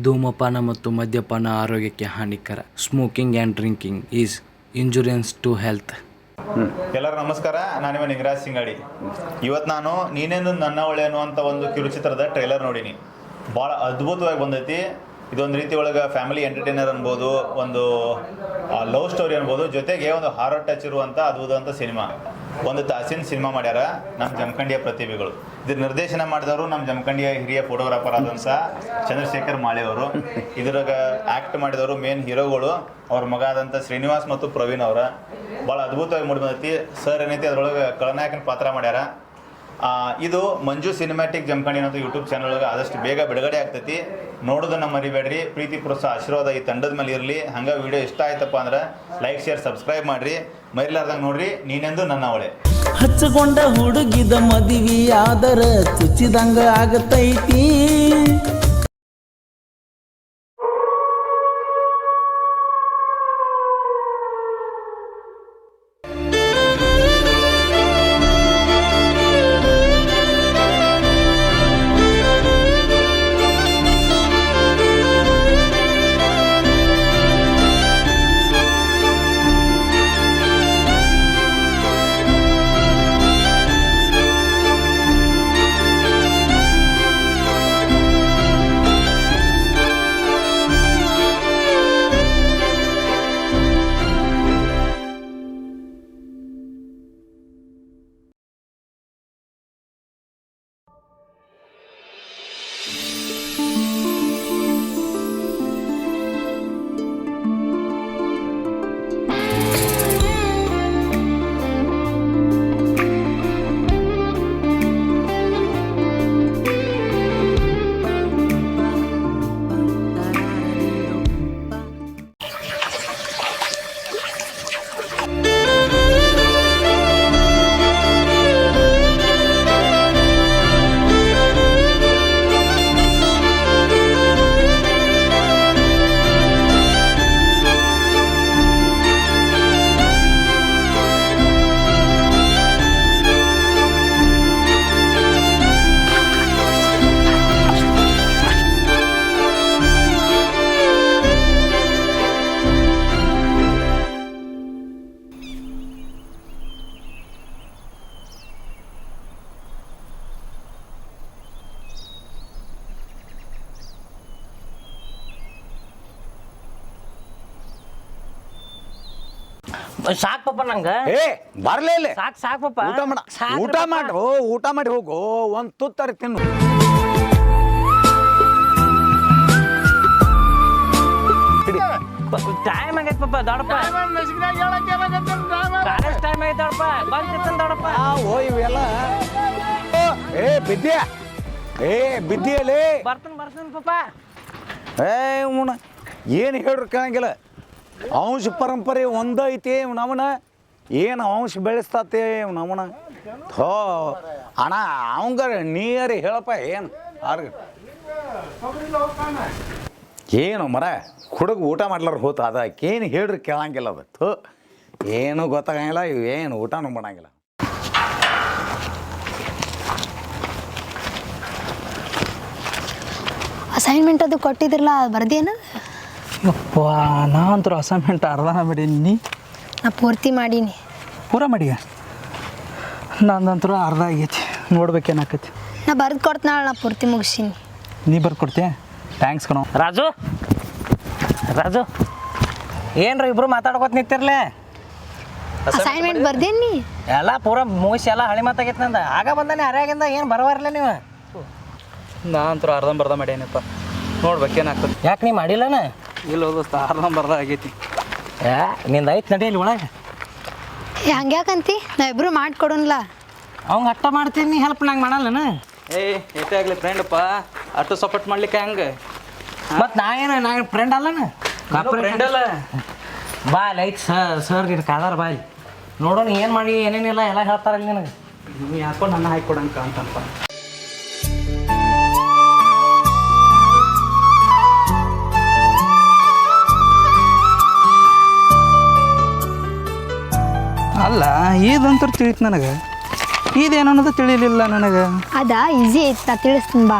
ಧೂಮಪಾನ ಮತ್ತು ಮದ್ಯಪಾನ ಆರೋಗ್ಯಕ್ಕೆ ಹಾನಿಕರ. Smoking and drinking is injurious to health. ಎಲ್ಲರೂ ನಮಸ್ಕಾರ. ನಾನಿವ ನಿಂಗರಾಜ್ ಸಿಂಗಾಡಿ. ಇವತ್ತು ನಾನು ನೀನೇನು ನನ್ನ ಒಳ್ಳೆ ಅನ್ನುವಂಥ ಒಂದು ಕಿರುಚಿತ್ರದ ಟ್ರೈಲರ್ ನೋಡೀನಿ. ಭಾಳ ಅದ್ಭುತವಾಗಿ ಬಂದೈತಿ. ಇದೊಂದು ರೀತಿ ಒಳಗೆ ಫ್ಯಾಮಿಲಿ ಎಂಟರ್ಟೈನರ್ ಅನ್ಬೋದು, ಒಂದು ಲವ್ ಸ್ಟೋರಿ ಅನ್ಬೋದು, ಜೊತೆಗೆ ಒಂದು ಹಾರರ್ ಟಚ್ ಇರುವಂಥ ಅದ್ಭುತವಂಥ ಸಿನಿಮಾ. ಒಂದು ತಾಸಿನ ಸಿನಿಮಾ ಮಾಡ್ಯಾರ ನಮ್ಮ ಜಮಖಂಡಿಯ ಪ್ರತಿಭೆಗಳು. ಇದ್ರ ನಿರ್ದೇಶನ ಮಾಡಿದವರು ನಮ್ಮ ಜಮಖಂಡಿಯ ಹಿರಿಯ ಫೋಟೋಗ್ರಾಫರ್ ಆದಂಥ ಚಂದ್ರಶೇಖರ್ ಮಾಳೆ ಅವರು. ಇದ್ರಾಗ ಆ್ಯಕ್ಟ್ ಮಾಡಿದವರು ಮೇನ್ ಹೀರೋಗಳು ಅವ್ರ ಮಗ ಆದಂಥ ಶ್ರೀನಿವಾಸ್ ಮತ್ತು ಪ್ರವೀಣ್ ಅವರ. ಭಾಳ ಅದ್ಭುತವಾಗಿ ಮೂಡಿ ಬಂದೈತಿ. ಸರ್ ಏನೈತಿ ಅದ್ರೊಳಗೆ ಖಳನಾಯಕನ ಪಾತ್ರ ಮಾಡ್ಯಾರ. ಇದು ಮಂಜು ಸಿನಿಮ್ಯಾಟಿಕ್ ಜಮಖಂಡಿ ಅನ್ನೋ ಯೂಟ್ಯೂಬ್ ಚಾನಲ್ ಒಳಗೆ ಆದಷ್ಟು ಬೇಗ ಬಿಡುಗಡೆ ಆಗ್ತೈತಿ. ನೋಡೋದನ್ನ ಮರಿಬೇಡ್ರಿ. ಪ್ರೀತಿ ಪ್ರೋತ್ಸಾಹ ಆಶೀರ್ವಾದ ಈ ತಂಡದ ಮೇಲೆ ಇರಲಿ. ಹಂಗೆ ವಿಡಿಯೋ ಇಷ್ಟ ಆಯ್ತಪ್ಪ ಅಂದ್ರೆ ಲೈಕ್ ಶೇರ್ ಸಬ್ಸ್ಕ್ರೈಬ್ ಮಾಡಿರಿ. ಮರಿಲಾರ್ದಂಗೆ ನೋಡ್ರಿ ನೀನೆಂದು ನನ್ನ ಒಳೆ. ಹಚ್ಚಕೊಂಡ ಹುಡುಗಿದ ಮದುವೆಯಾದರ ಚುಚ್ಚಿದಂಗ ಆಗತೈತಿ. ಸಾಕ್ ಪಪ್ಪ ನಂಗ ಬರ್ಲೇ ಇಲ್ಲ. ಸಾಕ್ ಪಪ್ಪ. ಊಟ ಮಾಡಿ ಹೋಗು. ಒಂದ್ ತುತ್ತರ ತಿನ್ನು. ಟೈಮ್ ಆಗೈತ್ ಪಪ್ಪ. ದೊಡ್ಡಪ್ಪ ಕಾಲೇಜ್ ಟೈಮ್ ಆಗೈತ್ ದೊಡ್ಡಪ್ಪ. ಬಂದಿತ್ತನ್ ದೊಡ್ಡಪ್ಪ. ಇವೆಲ್ಲ ಬಿದ್ದಿಯಲೇ ಬರ್ತಾನ ಪಪ್ಪ. ಏನು ಹೇಳ್ರಿ ಕೇಳಂಗಿಲ್ಲ. ಅಂಶ ಪರಂಪರೆ ಒಂದೈತಿ ನವನ. ಏನು ಅಂಶ ಬೆಳೆಸ್ತತೆ ನವನ. ಥೋ ಅಣ್ಣ ಅವಂಗ ನೀರು ಹೇಳಪ್ಪ. ಏನು ಏನು ಮರ ಹುಡುಗ ಊಟ ಮಾಡ್ಲಾರ ಹೋತ ಅದಕ್ಕೇನು ಹೇಳ್ರಿ ಕೇಳಂಗಿಲ್ಲ. ಅದು ಥೋ ಏನು ಗೊತ್ತಾಗಂಗಿಲ್ಲ. ಇವೇನು ಊಟನೂ ಮಾಡಂಗಿಲ್ಲ. ಅಸೈನ್ಮೆಂಟ್ ಅದು ಕೊಟ್ಟಿದ್ರಲ್ಲ, ಬರ್ದೇನ? ಯಪ್ಪ ನಾ ಅಂತೂ ಅಸೈನ್ಮೆಂಟ್ ಅರ್ಧ ಮಾಡೀನಿ. ನಾ ಪೂರ್ತಿ ಮಾಡೀನಿ. ಪೂರ ಮಾಡಿಯ? ನಂದಂತರೂ ಅರ್ಧ ಆಗೈತಿ. ನೋಡ್ಬೇಕೇನಾಕೈತಿ. ನಾ ಬರ್ದು ಕೊಡ್ತನಾಳ. ನಾ ಪೂರ್ತಿ ಮುಗಿಸೀನಿ. ನೀ ಬರ್ದು ಕೊಡ್ತೀಯ? ಥ್ಯಾಂಕ್ಸ್ ಕಣೋ. ರಾಜು ಏನ್ರ ಇಬ್ರು ಮಾತಾಡ್ಕೊತ ನಿಂತಿರ್ಲೆ. ಅಸೈನ್ಮೆಂಟ್ ಬರ್ದೇನಿ. ಎಲ್ಲ ಪೂರ ಮುಗಿಸಿ ಎಲ್ಲ ಹಳಿ ಮಾತಾಗೈತಿ ನಂದ. ಆಗ ಬಂದಾನೆ ಹರ್ಯಾಗಿಂದ ಏನು ಬರವಾರಲ್ಲ ನೀವು? ನಾ ಅಂತೂ ಅರ್ಧಂಬರ್ಧ ಮಾಡ್ಯಾನಪ್ಪ. ನೋಡ್ಬೇಕೇನಾಗ್ತದೆ. ಯಾಕೆ ನೀ ಮಾಡಿಲ್ಲನ? ಇಲ್ಲ ದೋಸ್ತ, ಅರ್ಧಂಬರ್ಧ ಆಗೈತಿ. ನಿಂದ ಐತೆ ನಡಿಯಲ್ಲಿ ಒಳಗೆ. ಹಂಗ್ಯಾಕಂತಿ? ನಾವಿಬ್ರು ಮಾಡಿಕೊಡೋನ್ಲ. ಅವಂಗ ಅಟ್ಟ ಮಾಡ್ತೀನಿ, ನೀ ಹೆಲ್ಪ್ ನಂಗೆ ಮಾಡಲ್ಲನ? ಏಟೇ ಆಗಲಿ ಫ್ರೆಂಡಪ್ಪ, ಅಷ್ಟು ಸಪೋರ್ಟ್ ಮಾಡ್ಲಿಕ್ಕೆ ಹೆಂಗೆ? ಮತ್ತು ನಾ ಫ್ರೆಂಡ್ ಅಲ್ಲನ? ಫ್ರೆಂಡ್ ಅಲ್ಲ. ಬಾ ಲೈಟ್ ಸರ್ ನಿನ್ನ ಕಾದಾರ ಬಾಯಿ ನೋಡೋಣ. ಏನು ಮಾಡಿ ಏನೇನಿಲ್ಲ ಎಲ್ಲ ಹೇಳ್ತಾರಲ್ಲ ನಿನಗೆ. ನೀವು ಯಾಕೋ ನನ್ನ ಹಾಕೊಡಂಕ ಅಂತಪ್ಪ. ಅಲ್ಲ ಇದಂತೂ ತಿಳಿತು ನನಗೆ, ಇದೇನು ಅನ್ನೋದು ತಿಳಿಲಿಲ್ಲ ನನಗೆ. ಅದ ಈಸಿ ಐತೆ, ನಾ ತಿಳಿಸ್ತೀನಿ ಬಾ.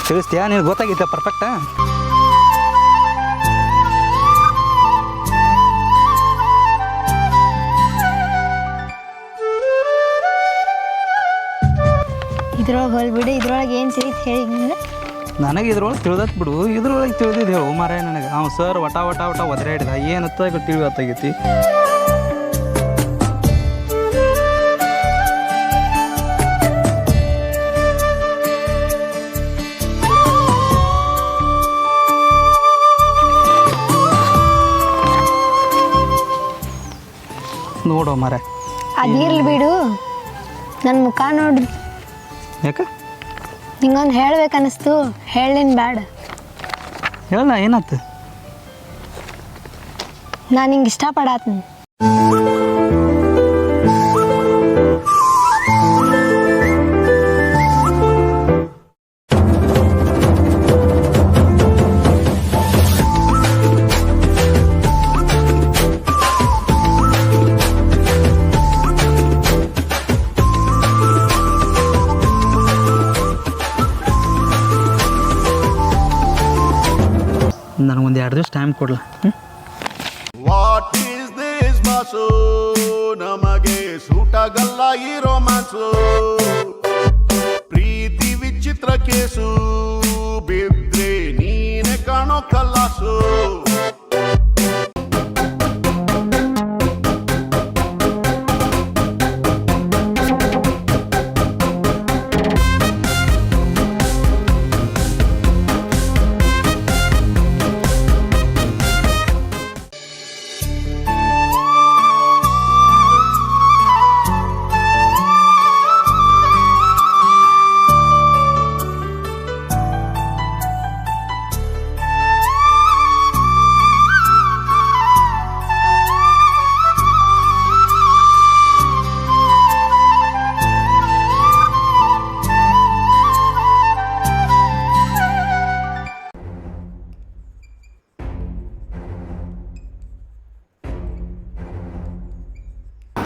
ತಿಳಿಸ್ತೀಯಾ? ನಿನಗೆ ಗೊತ್ತಾಗೈತೆ ಪರ್ಫೆಕ್ಟಾ? ಇದ್ರೊಳಗೆ ಹೊಲ್ಬಿಡು, ಇದ್ರೊಳಗೆ ಏನು ತಿಳಿತು ಹೇಳಿ ನಿಮ್ಗೆ. ನನಗೆ ಇದ್ರೊಳಗೆ ತಿಳಿದತ್ ಬಿಡು, ಇದ್ರೊಳಗೆ ತಿಳಿದಿದ್ದು ಹೇಳು ಮಾರಾಯ ನನಗೆ. ಅವ್ನು ಸರ್ ವಟ ವಟ ವಟ ಒದ್ರೆ ಹಿಡಿದ ಏನತ್ತ ತಿಳಿವತ್ತಾಗೈತಿ. ನೋಡು ಮಾರ, ಅದಿರ್ಲಿ ಬಿಡು, ನನ್ನ ಮುಖ ನೋಡ್ರಿ. ಯಾಕೆ ನಿಂಗೊಂದು ಹೇಳ್ಬೇಕನ್ನಿಸ್ತು, ಹೇಳೇನು ಬೇಡ. ಹೇಳಲ್ಲ ಏನಾಯ್ತು? ನಾನು ಹಿಂಗೆ ಇಷ್ಟಪಡತ್ತೀನಿ. ನನಗೊಂದು 2 ದಿವಸ ಟೈಮ್ ಕೊಡ್ಲ. ವಾಟ್ ಈಸ್ ದಿಸ್ ಮಾಸು, ನಮಗೆ ಸೂಟಾಗಲ್ಲ ಈ ರೋಮಾನ್ಸು, ಪ್ರೀತಿ ವಿಚಿತ್ರ ಕೇಸು, ಬಿದ್ರೆ ನೀನೆ ಕಾಣೋ ಕಲ್ಲಾಸು.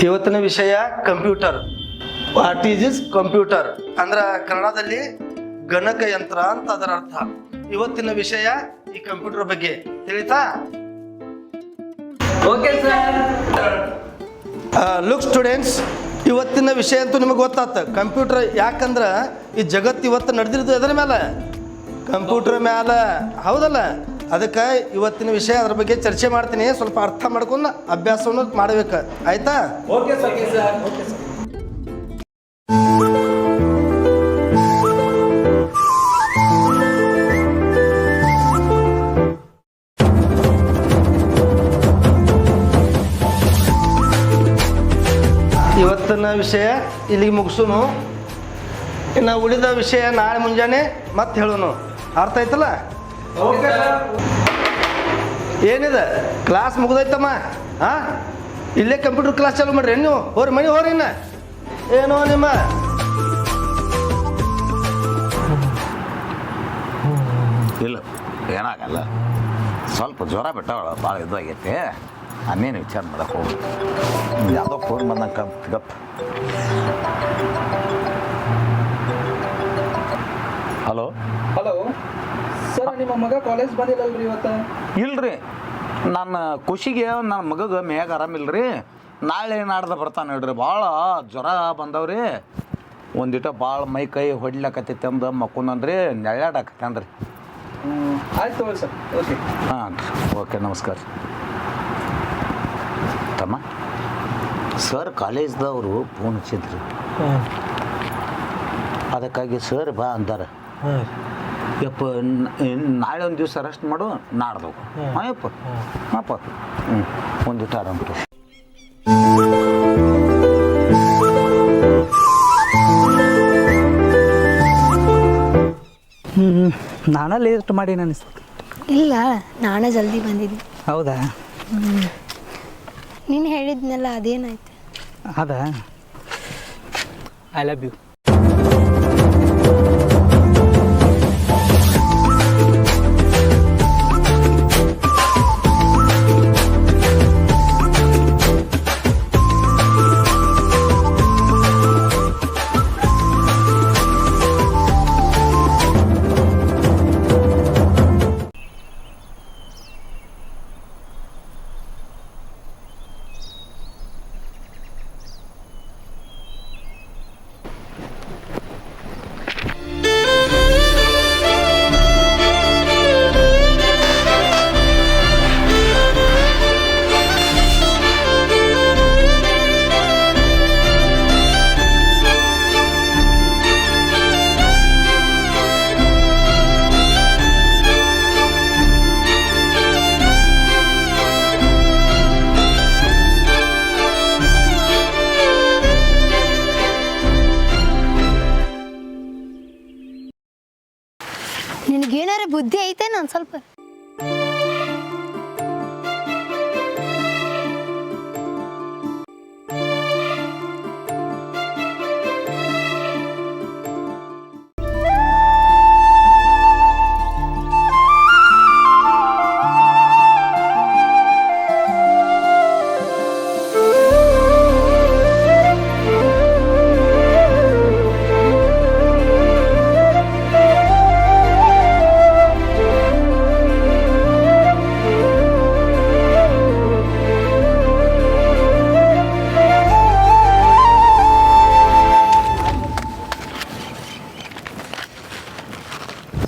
ಇವತ್ತಿನ ವಿಷಯ computer. What is is computer ಅಂದ್ರೆ ಕನ್ನಡದಲ್ಲಿ ಗಣಕ ಯಂತ್ರ ಅಂತ ಅದರ ಅರ್ಥ. ಇವತ್ತಿನ ವಿಷಯ ಈ ಕಂಪ್ಯೂಟರ್ ಬಗ್ಗೆ ತಿಳಿತಾ? Okay sir. ಲುಕ್ ಸ್ಟೂಡೆಂಟ್ಸ್, ಇವತ್ತಿನ ವಿಷಯ ಅಂತೂ ನಿಮಗೆ ಗೊತ್ತಾತ. ಕಂಪ್ಯೂಟರ್ ಯಾಕಂದ್ರೆ ಈ ಜಗತ್ತು ಇವತ್ತು ನಡೆದಿರೋದು ಅದರ ಮೇಲೆ, ಕಂಪ್ಯೂಟರ್ ಮೇಲೆ, ಹೌದಲ್ಲ? ಅದಕ್ಕೆ ಇವತ್ತಿನ ವಿಷಯ ಅದ್ರ ಬಗ್ಗೆ ಚರ್ಚೆ ಮಾಡ್ತೀನಿ. ಸ್ವಲ್ಪ ಅರ್ಥ ಮಾಡ್ಕೊಂಡು ಅಭ್ಯಾಸವನ್ನು ಮಾಡಬೇಕು, ಆಯ್ತಾ? Okay sir. ಇವತ್ತಿನ ವಿಷಯ ಇಲ್ಲಿಗೆ ಮುಗಿಸೋನು. ಇನ್ನು ಉಳಿದ ವಿಷಯ ನಾಳೆ ಮುಂಜಾನೆ ಮತ್ತೆ ಹೇಳೋನು. ಅರ್ಥ ಆಯ್ತಲ್ಲ? ಏನಿದೆ ಕ್ಲಾಸ್ ಮುಗ್ದೈತಮ್ಮ? ಹಾಂ, ಇಲ್ಲೇ ಕಂಪ್ಯೂಟರ್ ಕ್ಲಾಸ್ ಚಾಲು ಮಾಡ್ರಿ ನೀವು. ಹೋರಿ ಮನೆ ಹೋರಿ. ಇನ್ನ ಏನೋ ನಿಮ್ಮ ಇಲ್ಲ ಏನಾಗಲ್ಲ, ಸ್ವಲ್ಪ ಜ್ವರ ಬಿಟ್ಟವಳ ಭಾಳ ಇದಾಗೈತಿ. ಅನ್ನೇನು ವಿಚಾರ ಮಾಡಕ್ಕೆ ಹೋಗಿ ಯಾವುದೋ ಫೋನ್ ಬಂದಂಗೆ ಗಪ್. ಹಲೋ ಹಲೋ ಸರ್, ನಿಮ್ಮ ಮಗ ಕಾಲೇಜ್ ಬಂದಿಲ್ಲಲ್ರಿ ಇವತ್ತು? ಇಲ್ರಿ, ನನ್ನ ಖುಷಿಗೆ ನನ್ನ ಮಗಗೆ ಮೇಯಾಗ ಆರಾಮಿಲ್ರಿ. ನಾಳೆ ನಾಡ್ದು ಬರ್ತಾನೆ ಹೇಳ್ರಿ. ಭಾಳ ಜ್ವರ ಬಂದವ್ರಿ. ಒಂದಿಟ ಭಾಳ ಮೈ ಕೈ ಹೊಡ್ಲಕತ್ತೈತೆ ಅಂದು ಮಕ್ಕೊಂದನ್ರಿ, ನೆಳ್ಳಾಡಕತ್ತೇನ್ರಿ. ಆಯ್ತು ತಗೊಳ್ಳಿ ಸರ್. ಓಕೆ. ಹಾಂ, ಓಕೆ, ನಮಸ್ಕಾರ. ತಮ್ಮ, ಸರ್ ಕಾಲೇಜ್ದವರು ಫೋನ್ ಹಚ್ಚಿದ್ರಿ. ಅದಕ್ಕಾಗಿ ಸರ್ ಬಾ ಅಂದಾರ. ಯಪ್ಪ ನಾಳೆ ಒಂದು ದಿವಸ ರೆಸ್ಟ್ ಮಾಡು, ನಾಡ್ದವು. ಹಾಂ ಯಪ್ಪ, ಹಾಂಪ್ಪ. ಒಂದಿಟ್ಟು ಆರಾಮ. ನಾನೇ ಲೇಟ್ ಮಾಡಿ ಅನಿಸ್ತು. ಇಲ್ಲ, ನಾನೇ ಜಲ್ದಿ ಬಂದಿದ್ದೆ. ಹೌದಾ? ನೀನು ಹೇಳಿದ್ನಲ್ಲ, ಅದೇನಾಯ್ತು? ಅದ ಐ ಲವ್ ಯು. ನಿನಗೇನಾರ ಬುದ್ಧಿ ಐತೆ ನಾನು ಸ್ವಲ್ಪ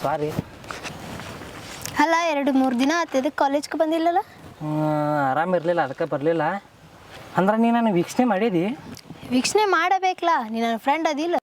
ಸಾರಿ. ಅಲ್ಲ 2-3 ದಿನ ಆತದ ಕಾಲೇಜ್ಗೆ ಬಂದಿಲ್ಲಲ್ಲ. ಆರಾಮಿರಲಿಲ್ಲ, ಅದಕ್ಕೆ ಬರಲಿಲ್ಲ. ಅಂದ್ರೆ ನೀ ನಾನು ವೀಕ್ಷಣೆ ಮಾಡಿದಿ? ವೀಕ್ಷಣೆ ಮಾಡಬೇಕಲ್ಲ, ನೀ ನನ್ನ ಫ್ರೆಂಡ್ ಅದಿಲ್ಲ.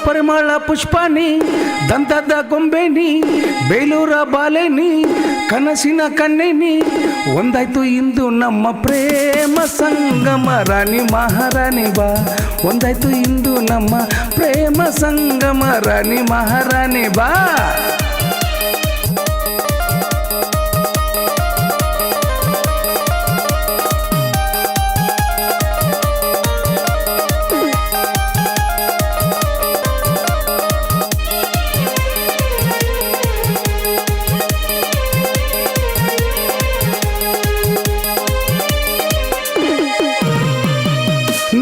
ಪರಿಮಳ ಪುಷ್ಪನಿ ದಂತದ ಗೊಂಬೆನಿ ಬೇಲೂರ ಬಾಲೆನಿ ಕನಸಿನ ಕಣ್ಣೆನಿ ಒಂದಾಯ್ತು ಇಂದು ನಮ್ಮ ಪ್ರೇಮ ಸಂಗಮ ರಾಣಿ ಮಹಾರಾಣಿ ಬಾ. ಒಂದಾಯ್ತು ಇಂದು ನಮ್ಮ ಪ್ರೇಮ ಸಂಗಮ ರಾಣಿ ಮಹಾರಾಣಿ ಬಾ.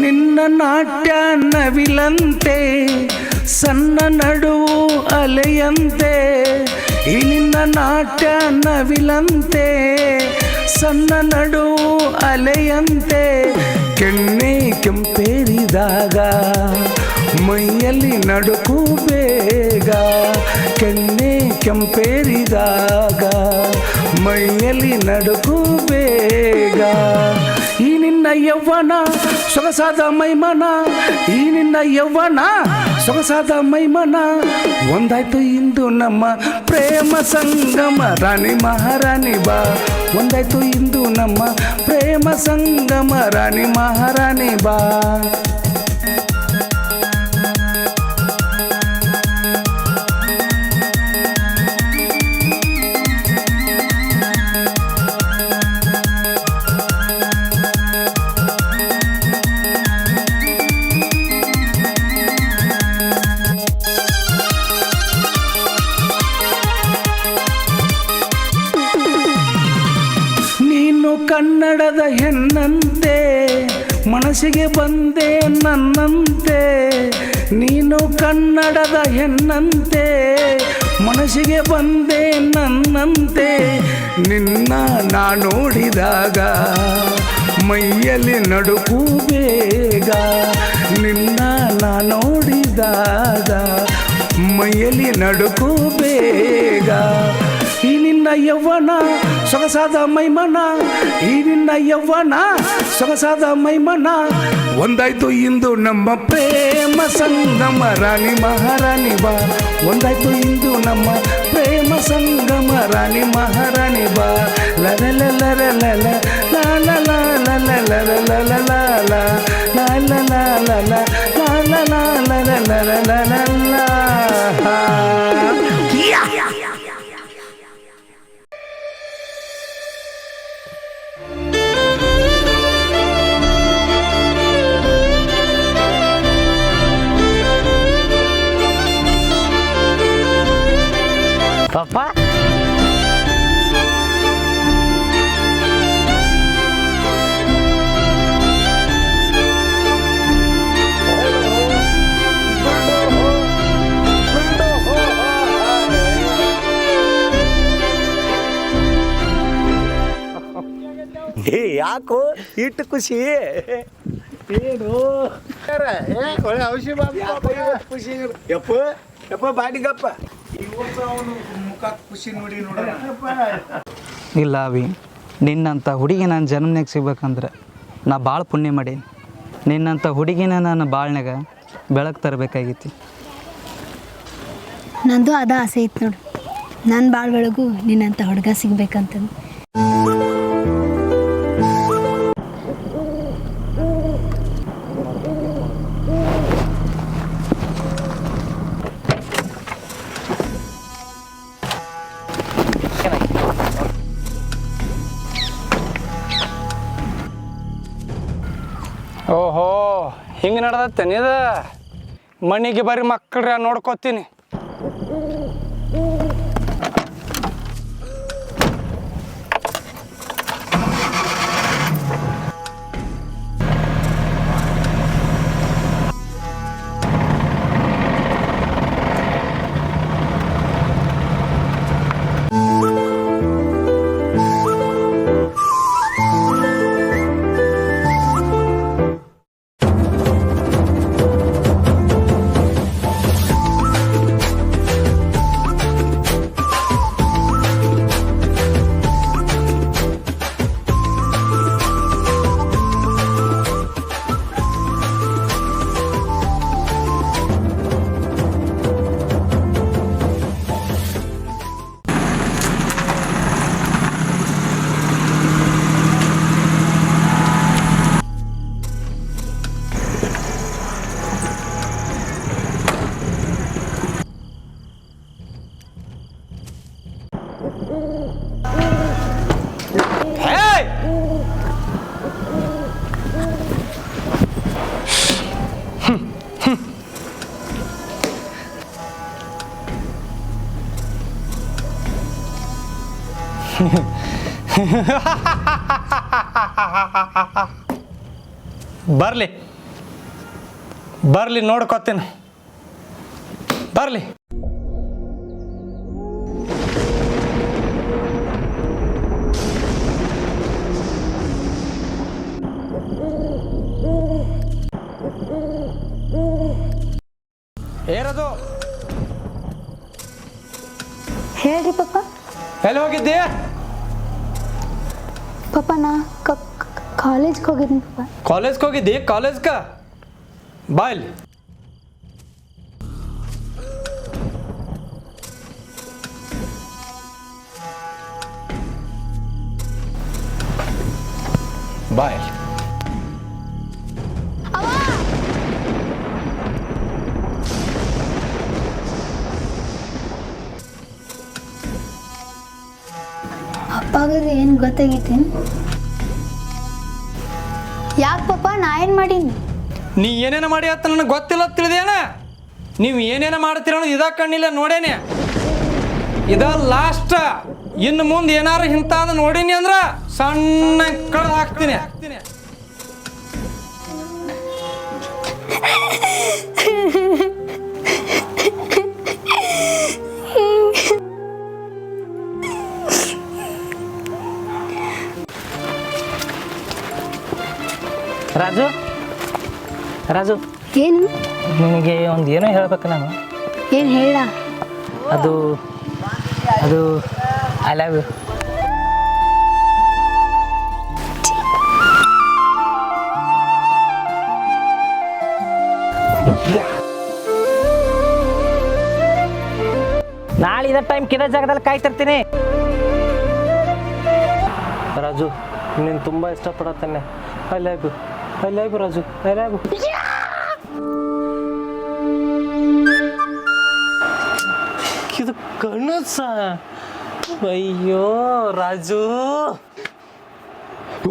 ನಿನ್ನ ನಾಟ್ಯ ನವಿಲಂತೆ ಸಣ್ಣ ನಡುವು ಅಲೆಯಂತೆ, ಈ ನಿನ್ನ ನಾಟ್ಯ ನವಿಲಂತೆ ಸಣ್ಣ ನಡುವು ಅಲೆಯಂತೆ, ಕೆನ್ನೆ ಕೆಂಪೇರಿದಾಗ ಮೈಯಲ್ಲಿ ನಡುಕು ಬೇಗ, ಕೆನ್ನೆ ಕೆಂಪೇರಿದಾಗ ಮೈಯಲ್ಲಿ ನಡುಕು ಬೇಗ. ಈ ನಿನ್ನ ಯೌವನ ಸೊಗಸಾದ ಮೈಮನ, ಈ ನಿನ್ನ ಯೌವನ ಸೊಗಸಾದ ಮೈಮನ, ಒಂದಾಯ್ತು ಇಂದು ನಮ್ಮ ಪ್ರೇಮ ಸಂಗಮ ರಾಣಿ ಮಹಾರಾಣಿ ಬಾ. ಒಂದಾಯ್ತು ಇಂದು ನಮ್ಮ ಪ್ರೇಮ ಸಂಗಮ ರಾಣಿ ಮಹಾರಾಣಿ ಬಾ. ಕನ್ನಡದ ಹೆಣ್ಣಂತೆ ಮನಸ್ಸಿಗೆ ಬಂದೆ ನನ್ನಂತೆ, ನೀನು ಕನ್ನಡದ ಹೆಣ್ಣಂತೆ ಮನಸ್ಸಿಗೆ ಬಂದೆ ನನ್ನಂತೆ, ನಿನ್ನ ನಾ ನೋಡಿದಾಗ ಮೈಯಲ್ಲಿ ನಡುಕು ಬೇಗ, ನಿನ್ನ ನಾ ನೋಡಿದಾಗ ಮೈಯಲ್ಲಿ ನಡುಕು ಬೇಗ. ಈ ನಿನ್ನ ಯೌವನ ಸೊಗಸಾದ ಮೈಮನ, ಈ ನಿನ್ನ ಯೌವನ ಸೊಗಸಾದ ಮೈಮನ, ಒಂದಾಯ್ತು ಇಂದು ನಮ್ಮ ಪ್ರೇಮ ಸಂಗಮ ರಾಣಿ ಮಹಾರಾಣಿ ಬಾ. ಒಂದಾಯ್ತು ಇಂದು ನಮ್ಮ ಪ್ರೇಮ ಸಂಗಮ ರಾಣಿ ಮಹಾರಾಣಿ ಬಾ. ಲಲ ಲಲ ಲಲ ಲಾಲ ಲಾಲ ಲಲ ಲಲ ಲಾಲ ಲಾಲ ಲಾಲ ಲಾಲ ಲಾಲ ಲಲ ಲಲ. ಪಪ್ಪ ಯಾಕೋ ಇಟ್ಟು ಖುಷಿ ಏನು ಒಳ್ಳೆ ಔಷಧಿ ಖುಷಿ ಯಪ್ಪ ಯಪ್ಪ ಬಾಡಿಗಪ್ಪ ಇವತ್ತು ಅವನು ಮುಖ ಖುಷಿ ನೋಡಿ ನೋಡೋಣ ಇಲ್ಲ ಅವಿ ನಿನ್ನಂಥ ಹುಡುಗಿ ನಾನು ಜನ್ಮನಾಗ ಸಿಗ್ಬೇಕಂದ್ರೆ ನಾ ಭಾಳ ಪುಣ್ಯ ಮಾಡೀನಿ. ನಿನ್ನಂಥ ಹುಡುಗಿನ ನನ್ನ ಬಾಳ್ನಾಗ ಬೆಳಕು ತರಬೇಕಾಗಿತ್ತು. ನಂದು ಅದ ಆಸೆ ಇತ್ತು ನೋಡು, ನನ್ನ ಭಾಳ ಬೆಳಗು ನಿನ್ನಂಥ ಹುಡುಗ ಸಿಗ್ಬೇಕಂತಂದು. ಓಹೋ ಹಿಂಗೆ ನಡೆದತ್ತೇನೆ ಇದು ಮನೆಗೆ ಬರೀ ಮಕ್ಕಳ್ರ ನೋಡ್ಕೋತೀನಿ. ಬರ್ಲಿ ಬರ್ಲಿ ನೋಡ್ಕೊತೀನಿ ಬರ್ಲಿ. ಏರದು ಹೇಳ್ರಿ ಪಪ್ಪ. ಎಲ್ಲಿ ಹೋಗಿದ್ದೆ? ಪಪ್ಪ ನಾ ಕಾಲೇಜ್ಗೆ ಹೋಗಿದ್ದೀನಿ ಪಪ್ಪ. ಕಾಲೇಜ್ಗೆ ಹೋಗಿದ್ದಿ? ಕಾಲೇಜ್ಗೆ ಬಾ ಇಲ್ಲಿ. ಬಾ ಇಲ್ಲಿ. ಅಪ್ಪಾಗದು ಏನು ಗೊತ್ತಾಗೈತೇನು? ಯಾಕೆ ಪಪ್ಪ ನಾ ಏನು ಮಾಡೀನಿ? ನೀ ಏನೇನು ಮಾಡಿ ಅಂತ ನನಗೆ ಗೊತ್ತಿಲ್ಲ ತಿಳಿದೇನ? ನೀವು ಏನೇನು ಮಾಡ್ತೀರ ಅನ್ನೋದು ಇದ ಕಣ್ಣಿಲ್ಲ ನೋಡೇನೆ. ಇದ ಲಾಸ್ಟ್. ಇನ್ನು ಮುಂದೆ ಏನಾರು ಇಂಥದ್ದು ನೋಡೀನಿ ಅಂದ್ರೆ ಸಣ್ಣ ಕಳೆದು ಹಾಕ್ತೀನಿ. ರಾಜು ರಾಜು ಏನು? ನಿನಗೆ ಒಂದು ಏನೋ ಹೇಳ್ಬೇಕು ನಾನು. ಏನು ಹೇಳ? ಅದು ಅದು ಐ ಲವ್ ಯು. ನಾಳೆ ಇದೇ ಟೈಮ್ ಕಿದ ಜಾಗದಲ್ಲಿ ಕಾಯ್ತಿರ್ತೀನಿ. ರಾಜು ನೀನು ತುಂಬ ಇಷ್ಟಪಡತ್ತೇನೆ. I love you, I love you Raju, I love you. ಇದು ಕನಸ. ಅಯ್ಯೋ ರಾಜು,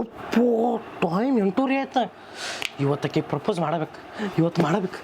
ಉಪ್ಪು ಟೈಮ್ 8:30 ಆಯ್ತು. ಇವತ್ತಕ್ಕೆ ಪ್ರಪೋಸ್ ಮಾಡಬೇಕು, ಇವತ್ತು ಮಾಡಬೇಕು.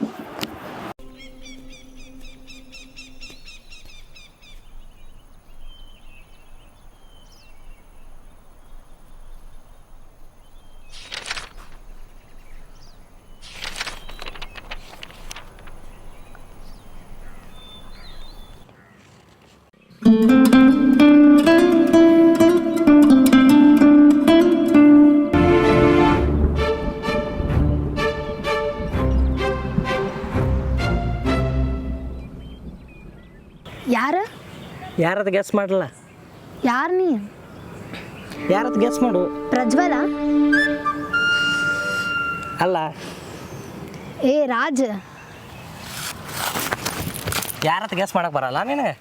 ಯಾರು ಯಾರದು ಗೆಸ್ ಮಾಡಲ್ಲ. ಯಾರು ನೀ? ಯಾರದು ಗೆಸ್ ಮಾಡು. ಪ್ರಜ್ವಲ? ಅಲ್ಲ. ಏ ರಾಜ್. ಯಾರದು ಗೆಸ್ ಮಾಡಕ್ಕೆ ಬರಲ್ಲ ನಿನಗೆ?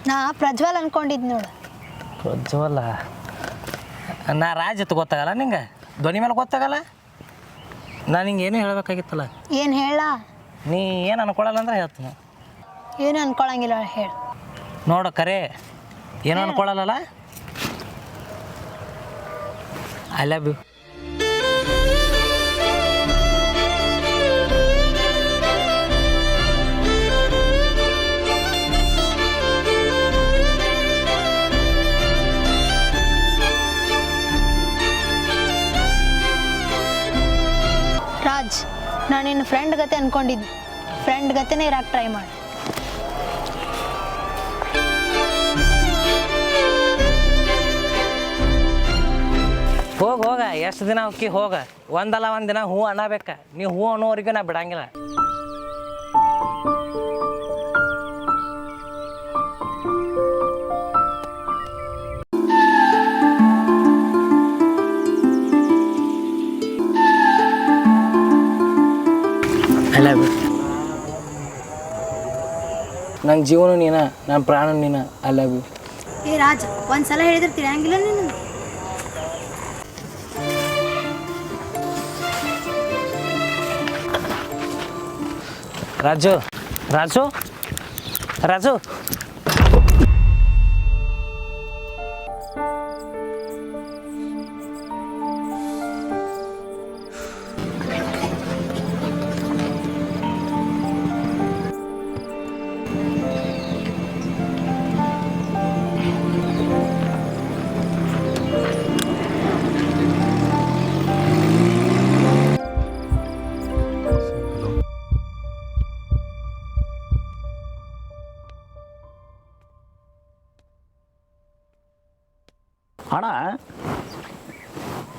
ನಾ ಪ್ರಜ್ವಲ್ ಅನ್ಕೊಂಡಿದ್ ನೋಡು. ಪ್ರಜ್ವಲ. ನಾ ರಾಜ್ ಅಂತ ಗೊತ್ತಾಗಲ್ಲ ನಿಂಗೆ? ಧ್ವನಿ ಮೇಲೆ ಗೊತ್ತಾಗಲ್ಲ? ನಾನು ಹಿಂಗೆ ಏನೂ ಹೇಳಬೇಕಾಗಿತ್ತಲ್ಲ. ಏನು ಹೇಳ? ನೀ ಏನು ಅನ್ಕೊಳಲ್ಲ ಅಂದ್ರೆ ಹೇಳ್ತೀನಿ. ಏನು ಅನ್ಕೊಳಂಗಿಲ್ಲ ಹೇಳು. ನೋಡು ಕರೆ ಏನು ಅನ್ಕೊಳಲ್ಲ. I love you. ರಾಜ್, ನಾನು ನಿನ್ನ ಫ್ರೆಂಡ್ ಗತೆ ಅನ್ಕೊಂಡಿದ್ದೆ. ಫ್ರೆಂಡ್ ಗತೆನೇ ಇರಕ್ಕೆ ಟ್ರೈ ಮಾಡಿ. ಹೋಗ ಎಷ್ಟು ದಿನ ಹೋಗಿ ಹೋಗ. ಒಂದಲ್ಲ ಒಂದು ದಿನ ಹೂ ಅನ್ನಬೇಕ. ನೀವು ಹೂ ಅನ್ನೋವರೆಗೂ ನಾ ಬಿಡಂಗಿಲ್ಲ. I love you. ನನ್ನ ಜೀವನ ನೀನ, ನನ್ನ ಪ್ರಾಣ ನೀನ. I love you. ಏ ರಾಜ್, ಒಂದ್ಸಲ ಹೇಳಿದ್ರೆ ತಿಳಿಯಂಗಿಲ್ಲ ನೀನು. ರಾಜು ರಾಜು ರಾಜು ಅಣ್ಣ,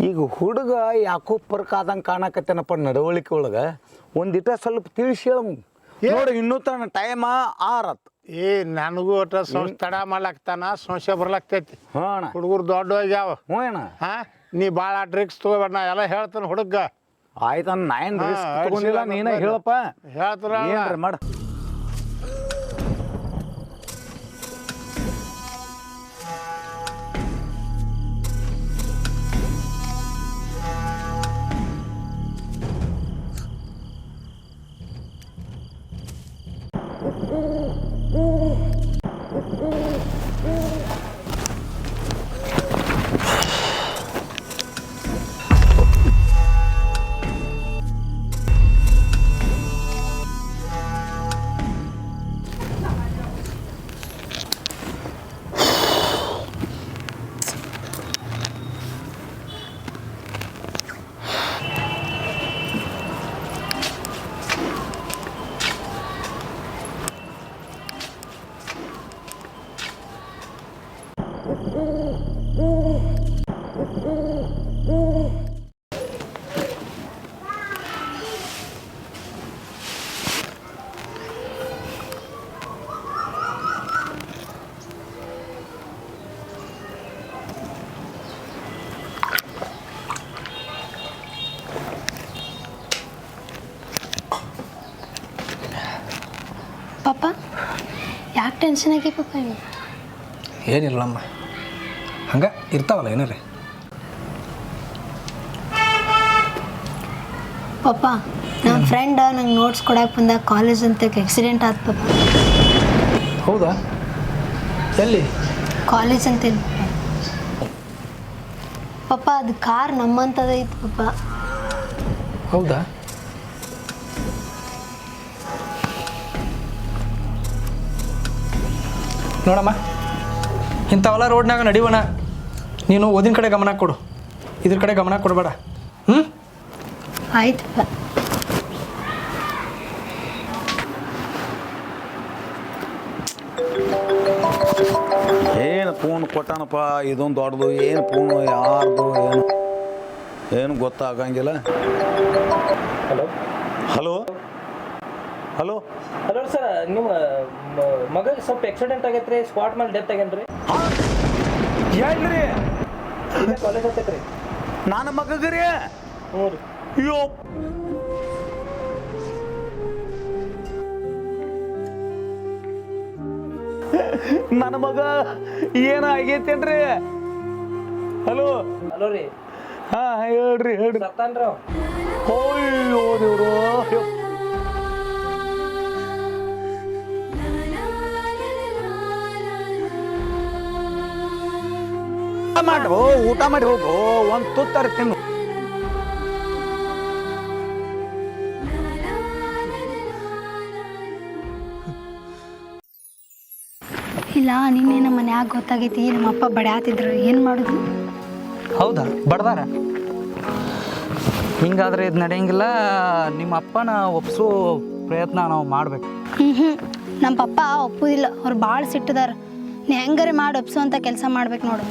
ಈಗ ಹುಡುಗ ಯಾಕೋ ಪರ್ಕಾದಂಗೆ ಕಾಣಕತ್ತೇನಪ್ಪ ನಡವಳಿಕೆ ಒಳಗೆ. ಒಂದಿಟ ಸ್ವಲ್ಪ ತಿಳಿಸಿ ಹೇಳ ನೋಡಿ. ಇನ್ನೂ ತನ ಟೈಮ 6 ಏ ನನಗೂ ಒಟ್ಟು ತಡ ಮಾಡ್ಲಾಕ್ತಾನ, ಸಂಶಯ ಬರ್ಲಾಕ್ತೈತಿ. ಹ್ಞೂ ಅಣ್ಣ. ಹುಡುಗರು ದೊಡ್ಡ ಹೋಗ್ಯಾವ. ಹ್ಞೂ ಅಣ್ಣ. ನೀ ಭಾಳ ಡ್ರಿಕ್ಸ್ ತಗೋಬೇಡ, ನಾ ಎಲ್ಲ ಹೇಳ್ತಾನೆ ಹುಡುಗ. ಆಯ್ತಣ್ಣ, ನಾ ಏನು ರಿಸ್ಕ್ ತಗೊಂಡಿಲ್ಲ, ನೀನೇ ಹೇಳಪ್ಪ. ಹೇಳ್ತಾರ ಏನ್ರಿ ಮಾಡ. ಪಾಪ ಯಾಕೆ ಟೆನ್ಷನ್ ಆಗಿ ಪಾಪ? ಏನಿಲ್ಲಮ್ಮ, ಹಂಗೆ ಇರ್ತಾವಲ್ಲ ಏನಾರೇ. ಪಾಪ ನಮ್ಮ ಫ್ರೆಂಡ್ ನಂಗೆ ನೋಟ್ಸ್ ಕೊಡಕ್ಕೆ ಬಂದಾಗ ಕಾಲೇಜ್ ಅಂತ ಆಕ್ಸಿಡೆಂಟ್ ಆಯ್ತು ಪಾಪ. ಹೌದಾ? ಎಲ್ಲಿ? ಕಾಲೇಜ್ ಅಂತ ಪಾಪ. ಅದು ಕಾರ್ ನಮ್ಮಂಥದೈತೆ ಪಾಪ. ಹೌದಾ? ನೋಡಮ್ಮ, ಇಂಥವೆಲ್ಲ ರೋಡ್ನಾಗ ನಡಿಯೋಣ. ನೀನು ಓದಿನ ಕಡೆ ಗಮನ ಕೊಡು, ಇದ್ರ ಕಡೆ ಗಮನ ಕೊಡಬೇಡ. ಆಯ್ತಪ್ಪ. ಏನು ಫೋನ್ ಕೊಟ್ಟಾನಪ್ಪ, ಇದೊಂದು ದೊಡ್ಡದು. ಏನು ಫೋನು, ಯಾರ್ದು, ಏನು ಗೊತ್ತಾಗಂಗಿಲ್ಲ. Hello hello hello hello sir ನಿಮ್ಮ ಮಗ ಸ್ವಲ್ಪ ಆಕ್ಸಿಡೆಂಟ್ ಆಗೈತೆ ರೀ ಸ್ಪಾಟ್ ಮೇಲೆ ಡೆತ್ ಆಗ್ಯಾನ ರೀ ಹೇಳ್ರಿ ಕಾಲೇಜ್ ಹತ್ತೈತೆ ರೀ ನನ್ನ ಮಗಗ್ರಿ ಹ್ಞೂ ರೀ ಅಯ್ಯೋ ನನ್ನ ಮಗ ಏನಾಗೈತೇನ್ರಿ ಹಲೋ ಹಲೋ ರೀ ಹಾ ಹೇಳ್ರಿ ಸತ್ತಾನ್ರಿ ಅವ ಅಯ್ಯೋ ದೇವ್ರು ಊಟ ಮಾಡಿ ಹೋಗು ಒಂದು ತುತ್ತರ ತಿನ್ನು ಇಲ್ಲ ನಿನ್ನೆ ನಮ್ಮ ಮನ್ಯಾಗ ಗೊತ್ತಾಗೈತಿ ನಮ್ಮಪ್ಪ ಬಡ್ಯಾತಿದ್ರು ಏನು ಮಾಡೋದು? ಹೌದಾ ಬಡ್ದಾರ ಹಿಂಗಾದ್ರೆ ಇದು ನಡೆಯಂಗಿಲ್ಲ. ನಿಮ್ಮ ಅಪ್ಪನ ಒಪ್ಸೋ ಪ್ರಯತ್ನ ನಾವು ಮಾಡ್ಬೇಕು. ನಮ್ಮ ಪಪ್ಪ ಒಪ್ಪುದಿಲ್ಲ, ಅವ್ರು ಭಾಳ ಸಿಟ್ಟದಾರ. ನೀ ಹೆಂಗಾರೆ ಮಾಡಿ ಒಪ್ಸು ಅಂತ ಕೆಲಸ ಮಾಡ್ಬೇಕು ನೋಡು.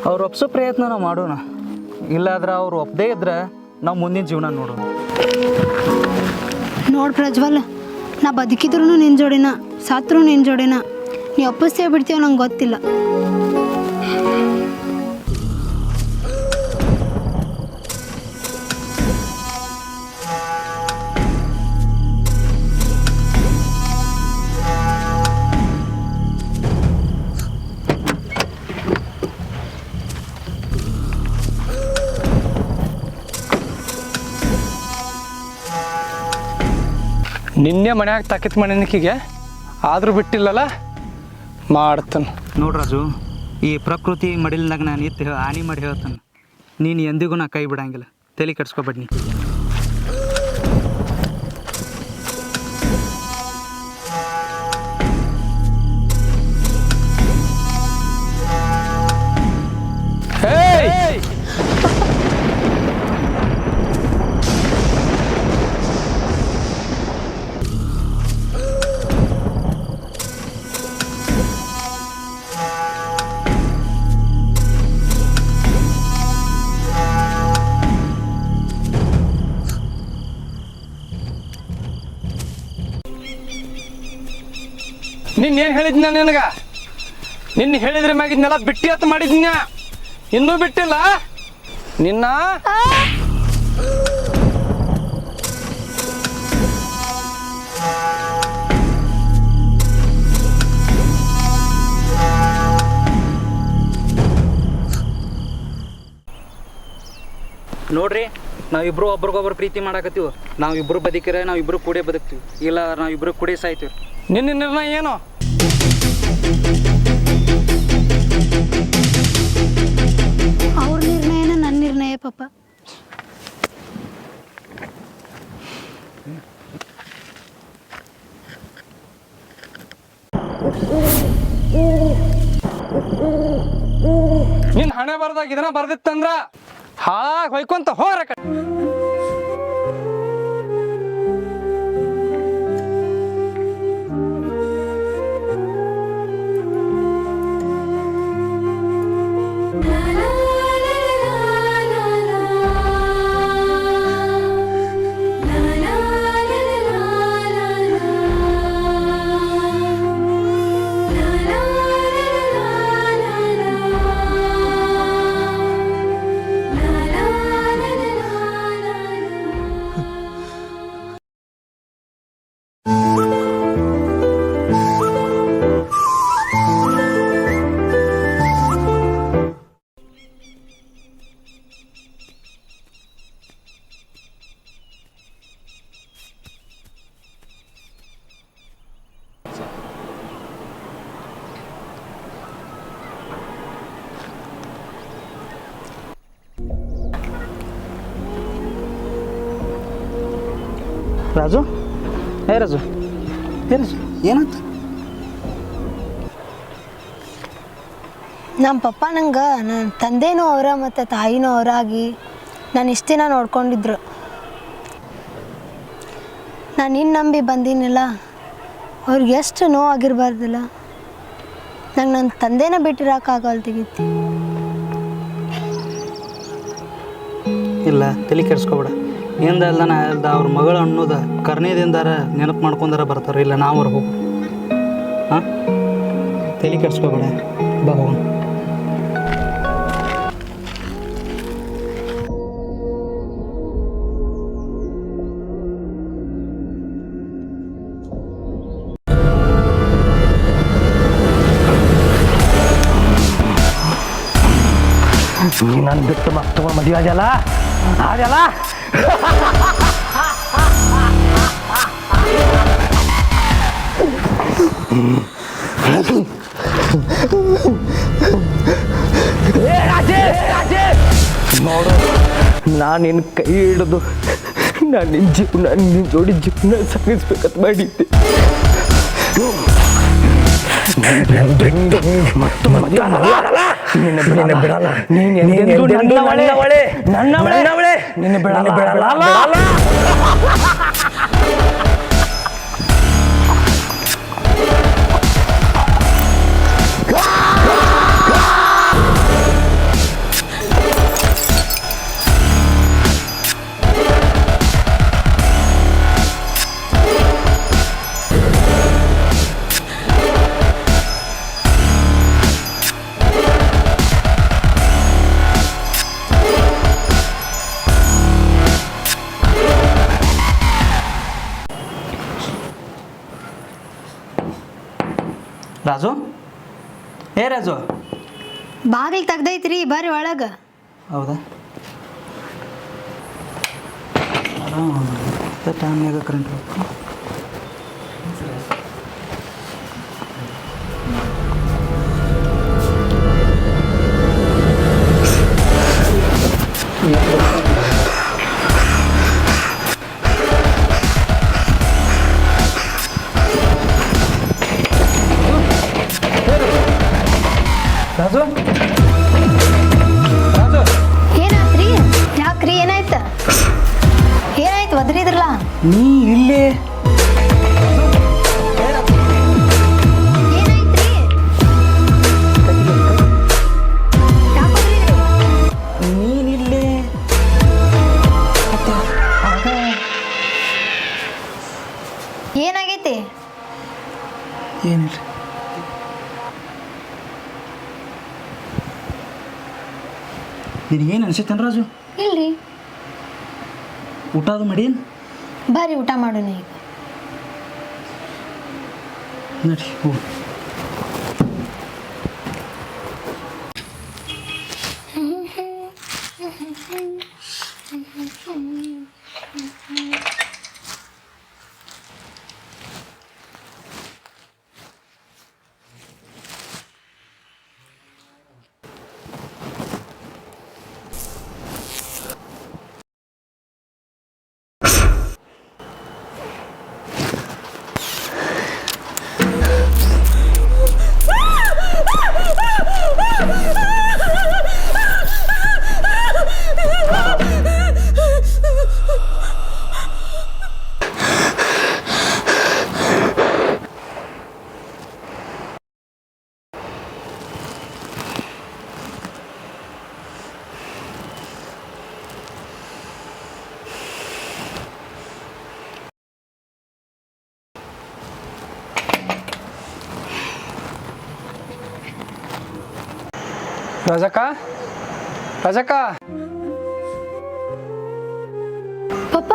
ಅವ್ರು ಒಪ್ಸೋ ಪ್ರಯತ್ನ ನಾವು ಮಾಡೋಣ, ಇಲ್ಲಾದ್ರೆ ಅವ್ರು ಒಪ್ಪದೇ ಇದ್ರೆ ನಾವು ಮುಂದಿನ ಜೀವನ ನೋಡೋಣ. ನೋಡು ಪ್ರಜ್ವಲ್, ನಾ ಬದುಕಿದ್ರು ನಿನ್ನ ಜೋಡಿನ, ಸತ್ರು ನಿನ್ನ ಜೋಡಿನ. ನೀ ಒಪ್ಪಿಸ್ತೇ ಬಿಡ್ತೀವೋ ನಂಗೆ ಗೊತ್ತಿಲ್ಲ. ನಿನ್ನೆ ಮನ್ಯಾಗ ತಾಕಿತ್ ಮನೆನಿಕಿಗೆ ಆದರೂ ಬಿಟ್ಟಿಲ್ಲಲ್ಲ, ಮಾಡ್ತಾನೆ. ನೋಡ್ರಾಜು, ಈ ಪ್ರಕೃತಿ ಮಡಿಲ್ದಾಗ ನಾನು ಇತ್ತು ಹಾನಿ ಮಾಡಿ ಹೇಳ್ತಾನೆ. ನೀನು ಎಂದಿಗೂ ನಾ ಕೈ ಬಿಡಂಗಿಲ್ಲ, ತಲೆ ಕೆಡ್ಸ್ಕೊಬೇಡ ನೀ. ನಿನ್ನೇನು ಹೇಳಿದ್ನ ನಿನಗ? ನಿನ್ನ ಹೇಳಿದ್ರೆ ಮ್ಯಾಗಿದ್ನೆಲ್ಲ ಬಿಟ್ಟಿ ಅಂತ ಮಾಡಿದ್ನ, ಇನ್ನೂ ಬಿಟ್ಟಿಲ್ಲ ನಿನ್ನ. ನೋಡ್ರಿ, ನಾವಿಬ್ರು ಒಬ್ರಿಗೊಬ್ರು ಪ್ರೀತಿ ಮಾಡಾಕತ್ತೀವಿ. ನಾವಿಬ್ರು ಬದುಕಿರ ನಾವಿಬ್ರು ಕೂಡೇ ಬದುಕ್ತೀವಿ, ಇಲ್ಲ ನಾವಿಬ್ರು ಕೂಡೇ ಸಾಯ್ತೀವಿ. ನಿನ್ನ ನಿರ್ಣಯ ಏನು? ಅವ್ರ ನಿರ್ಣಯನ ನನ್ನ ನಿರ್ಣಯ ಪಾಪ. ನಿನ್ನ ಹಣೆ ಬರ್ದಾಗ ಇದನ್ನ ಬರ್ದಿತ್ತಂದ್ರ ಹಾಳಾಗಿ ಹೊಯ್ಕೊಂತ ಹೋಗ್ರ. ರಾಜು, ರಾಜು, ರಾಜು, ಏನಂತ? ನಮ್ಮ ಪಪ್ಪ ನಂಗೆ ನನ್ನ ತಂದೆನೂ ಅವರ ಮತ್ತು ತಾಯಿನೂ ಅವರಾಗಿ ನಾನು ಇಷ್ಟು ದಿನ ನೋಡ್ಕೊಂಡಿದ್ರು. ನಾನು ಇನ್ನು ನಂಬಿ ಬಂದೀನಿಲ್ಲ, ಅವ್ರಿಗೆ ಎಷ್ಟು ನೋವಾಗಿರ್ಬಾರ್ದಿಲ್ಲ. ನಂಗೆ ನನ್ನ ತಂದೆನ ಬಿಟ್ಟಿರೋಕ್ಕಾಗಲ್ತಿಗಿತ್ತು. ಇಲ್ಲ, ತಲೆ ಕೆಡಿಸ್ಕೊಬೇಡ. ಹಿಂದಲ್ದನ ಅಲ್ದ ಅವ್ರ ಮಗಳು ಅನ್ನೋದು ಕರ್ಣೀದಿಂದಾರ ನೆನಪು ಮಾಡ್ಕೊಂಡಾರ ಬರ್ತಾರೆ, ಇಲ್ಲ ನಾವು ಅವ್ರು ಹೋಗು. ಹಾಂ, ತಲೆ ಕೆಡ್ಸ್ಕೊಬೇಡ, ಬಾ ಹೋಗೋಣ. ನಾನು ಬಿಟ್ಟು ಮತ್ತೆ ಮದುವೆ ಆಗ್ಯಲ್ಲ ಆಗ್ಯಲ್ಲ. ನೋಡು, ನಾನು ನಿನ್ನ ಕೈ ಹಿಡಿದು ನಾನು ನಿನ್ನ ಜೀವನ ನಿನ್ನ ಜೋಡಿ ಜೀವನ ಸಾಗಿಸ್ಬೇಕಂತ ಮಾಡಿದ್ದೆ. ಮತ್ತು ನಿನ್ನ ಬಿಡಲ್ಲ, ನನ್ನವಳೆ ನಿನ್ನ ಬಿಡಲ್ಲ. ರಾಜು, ಏ ರಾಜು, ಬಾಗಿಲು ತೆಗ್ದೈತ್ರಿ, ಬರ್ರಿ ಒಳಗೆ. ಹೌದಾ? ಟೈಮ್ನಾಗ ಕರೆಂಟ್ ಹೋಗ್ತು. ರಾಜು, ರಾಜು, ಏನಾಯ್ತ್ರಿ? ಯಾಕ್ರಿ, ಏನಾಯ್ತು? ಏನಾಯ್ತು? ಒದ್ರಿದ್ರಲ್ಲ. ನೀ ಇಲ್ಲೇ? ಏನಾಯ್ತ್ರಿ? ಯಾಕ್ ಒದ್ರಿದ್ರಿ? ನೀನಿಲ್ಲೇ? ಏನಾಗೈತಿ? ಏನಿಲ್ಲ. ನಿನಗೇನು ಅನ್ಸೈತೇನು ರಾಜು? ಇಲ್ರಿ. ಊಟ ಅದು ಮಾಡೀನ್? ಬರ್ರಿ ಊಟ ಮಾಡೋಣ ಈಗ. ನಡಿ ಹೋಗು. ರಾಜಕ್ಕ, ರಾಜಕ್ಕ, ಪಪ್ಪ,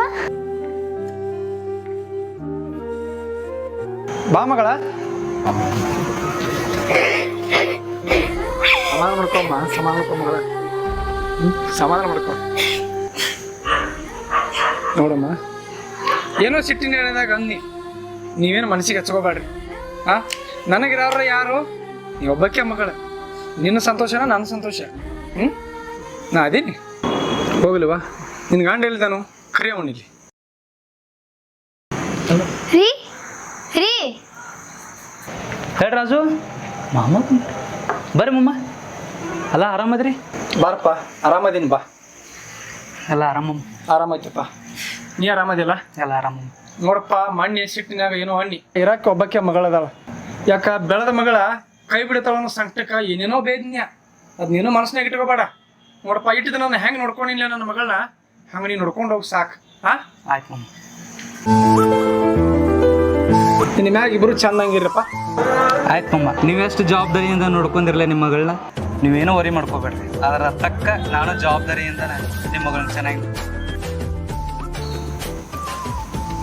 ಬಾ ಮಗಳ. ಸಮಾಧಾನ ಮಾಡ್ಕೊಮ್ಮ, ಸಮಾಧಾನ ಮಾಡ್ಕೊ ಮಗಳ, ಸಮಾಧಾನ ಮಾಡ್ಕೊ. ನೋಡಮ್ಮ, ಏನೋ ಸಿಟ್ಟಿನ ಹೇಳಿದಾಗ ಅನ್ನಿ, ನೀವೇನು ಮನಸ್ಸಿಗೆ ಹಚ್ಕೋಬೇಡ್ರಿ. ಹಾಂ, ನನಗಿರೋರ ಯಾರು? ನೀವು ಒಬ್ಬಕ್ಕೆ ಮಗಳು. ನಿನ್ನ ಸಂತೋಷನ ನನ್ನ ಸಂತೋಷ. ನಾ ಅದೀನಿ, ಹೋಗಲಿವಾ? ನಿನ್ನ ಗಂಡ ಹೇಳಿದಾನು ಖರೆ ಅವನಿಲ್ಲಿ. ರೀ ರೀ, ಹೇಳಿ ರಾಜು. ಮಾಮ ಬರ್ರಿ ಮಮ್ಮ. ಅಲ್ಲ ಆರಾಮದ್ರಿ? ಬಾರಪ್ಪ, ಆರಾಮದೀನಿ ಬಾ. ಎಲ್ಲ ಆರಾಮಮ್ಮ. ಆರಾಮೈತಪ್ಪ, ನೀ ಆರಾಮದಿಲ್ಲ? ಎಲ್ಲ ಆರಾಮಮ್ಮ. ನೋಡಪ್ಪ, ಮಣ್ಣಿ ಸಿಟ್ಟಿನಾಗ ಏನೋ ಹಣ್ಣಿ ಇರಾಕ ಒಬ್ಬಕ್ಕೆ ಮಗಳದಾಳ. ಯಾಕ ಬೆಳೆದ ಮಗಳ ಕೈ ಬಿಡ್ತಾಳ ಅನ್ನೋ ಸಂಕಟಕ್ಕೆ ಏನೇನೋ ಬೇದ್ನ್ಯ. ಅದು ನೀನು ಮನಸ್ಸಿನಾಗ ಇಟ್ಕೋಬೇಡ. ನೋಡಪ್ಪ, ಇಟ್ಟಿದ ನಾನು ಹೆಂಗೆ ನೋಡ್ಕೊಂಡಿಲ್ಲ ನನ್ನ ಮಗಳನ್ನ, ಹಂಗೆ ನೀನು ನೋಡ್ಕೊಂಡು ಹೋಗಿ ಸಾಕು. ಹಾಂ ಆಯ್ತು ಮಮ್ಮ. ನಿನ್ನ ಮ್ಯಾಗ ಇಬ್ಬರು ಚೆನ್ನಾಗಿರಪ್ಪ. ಆಯ್ತು ಮಮ್ಮ, ನೀವೆಷ್ಟು ಜವಾಬ್ದಾರಿಯಿಂದ ನೋಡ್ಕೊಂಡಿರಲ್ಲ ನಿಮ್ಮ ಮಗಳನ್ನ, ನೀವೇನೋ ವರಿ ಮಾಡ್ಕೋಬೇಡ್ರಿ. ಅದರ ತಕ್ಕ ನಾನು ಜವಾಬ್ದಾರಿಯಿಂದ ನಿಮ್ಮ ಮಗಳನ್ನ ಚೆನ್ನಾಗಿ.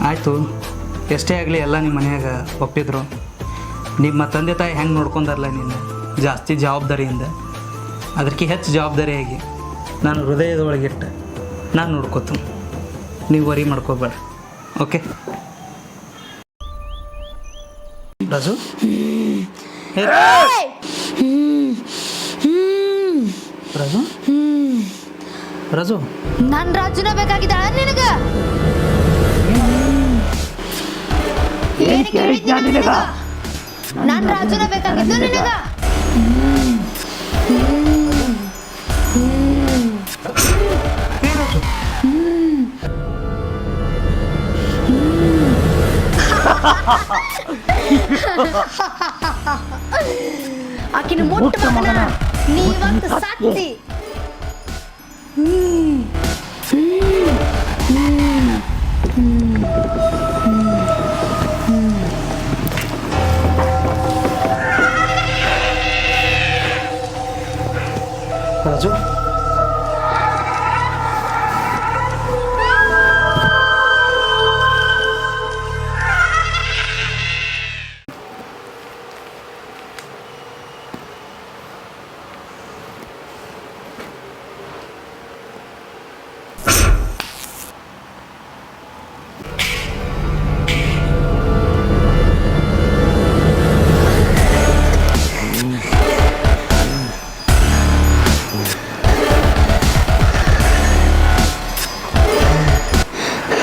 ಆಯಿತು, ಎಷ್ಟೇ ಆಗಲಿ ಎಲ್ಲ ನಿಮ್ಮ ಮನ್ಯಾಗ ಒಪ್ಪಿದ್ರು. ನಿಮ್ಮ ತಂದೆ ತಾಯಿ ಹೆಂಗೆ ನೋಡ್ಕೊಂಡಾರಲ್ಲ ನಿನ್ನ ಜಾಸ್ತಿ ಜವಾಬ್ದಾರಿಯಿಂದ, ಅದಕ್ಕೆ ಹೆಚ್ಚು ಜವಾಬ್ದಾರಿಯಾಗಿ ನಾನು ಹೃದಯದೊಳಗಿಟ್ಟು ನಾನು ನೋಡ್ಕೋತೀನಿ. ನೀವು ವರಿ ಮಾಡ್ಕೋಬೇಡ. ಓಕೆ ರಾಜು? ರಾಜು ರಾಜು ನಾನು ರಾಜುನ ಬೇಕಾಗಿದ್ದಾಳ ನಿನಗ? ನಾನು ರಾಜುನ ಬೇಕಾಗಿದ್ದು ನಿನಗ? ಆಕಿನ ಮುಟ್ಟ ಮಗನ, ನೀವಂತ ಸಾಕ್ತಿ. ರಾಜು,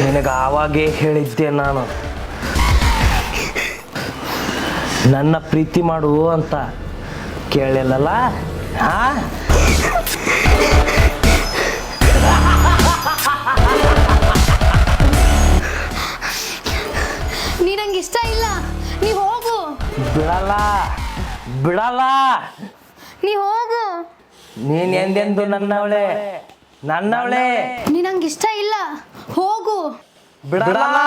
ನಿನಗೆ ಆವಾಗೇ ಹೇಳಿದ್ದೆ ನಾನು, ನನ್ನ ಪ್ರೀತಿ ಮಾಡು ಅಂತ. ಕೇಳಿಲ್ಲಲ್ಲ? ಹಾಂ, ನೀ ನಂಗೆ ಇಷ್ಟ ಇಲ್ಲ, ನೀ ಹೋಗು. ಬಿಡಲ್ಲ ಬಿಡಲ್ಲ. ನೀ ಹೋಗು. ನೀನು ಎಂದೆಂದು ನನ್ನವಳೆ, ನನ್ನವಳೆ. ನೀ ನಂಗೆ ಇಷ್ಟ ಇಲ್ಲ, ಹೋಗು. ಬಿಡಲ್ಲ.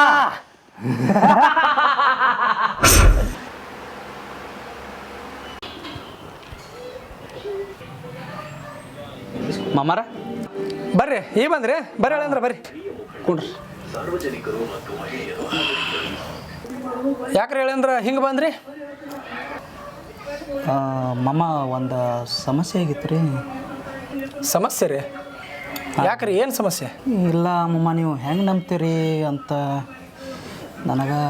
ಮಾಮಾರ ಬರ್ರಿ. ಈ ಬಂದ್ರಿ? ಬರ್ರಿ ಹೇಳಂದ್ರೆ ಬರ್ರಿ, ಕುಡ್ರಿ. ಯಾಕ್ರಿ ಹೇಳಂದ್ರೆ ಹಿಂಗೆ ಬಂದ್ರಿ? ಮಮ್ಮ ಒಂದು ಸಮಸ್ಯೆ ಆಗಿತ್ತು ರೀ. ಸಮಸ್ಯೆ ರೀ? ಯಾಕ್ರಿ, ಏನು ಸಮಸ್ಯೆ? ಇಲ್ಲ ಮಮ್ಮ, ನೀವು ಹೆಂಗೆ ನಂಬ್ತೀರಿ ಅಂತ ನನಗೆ.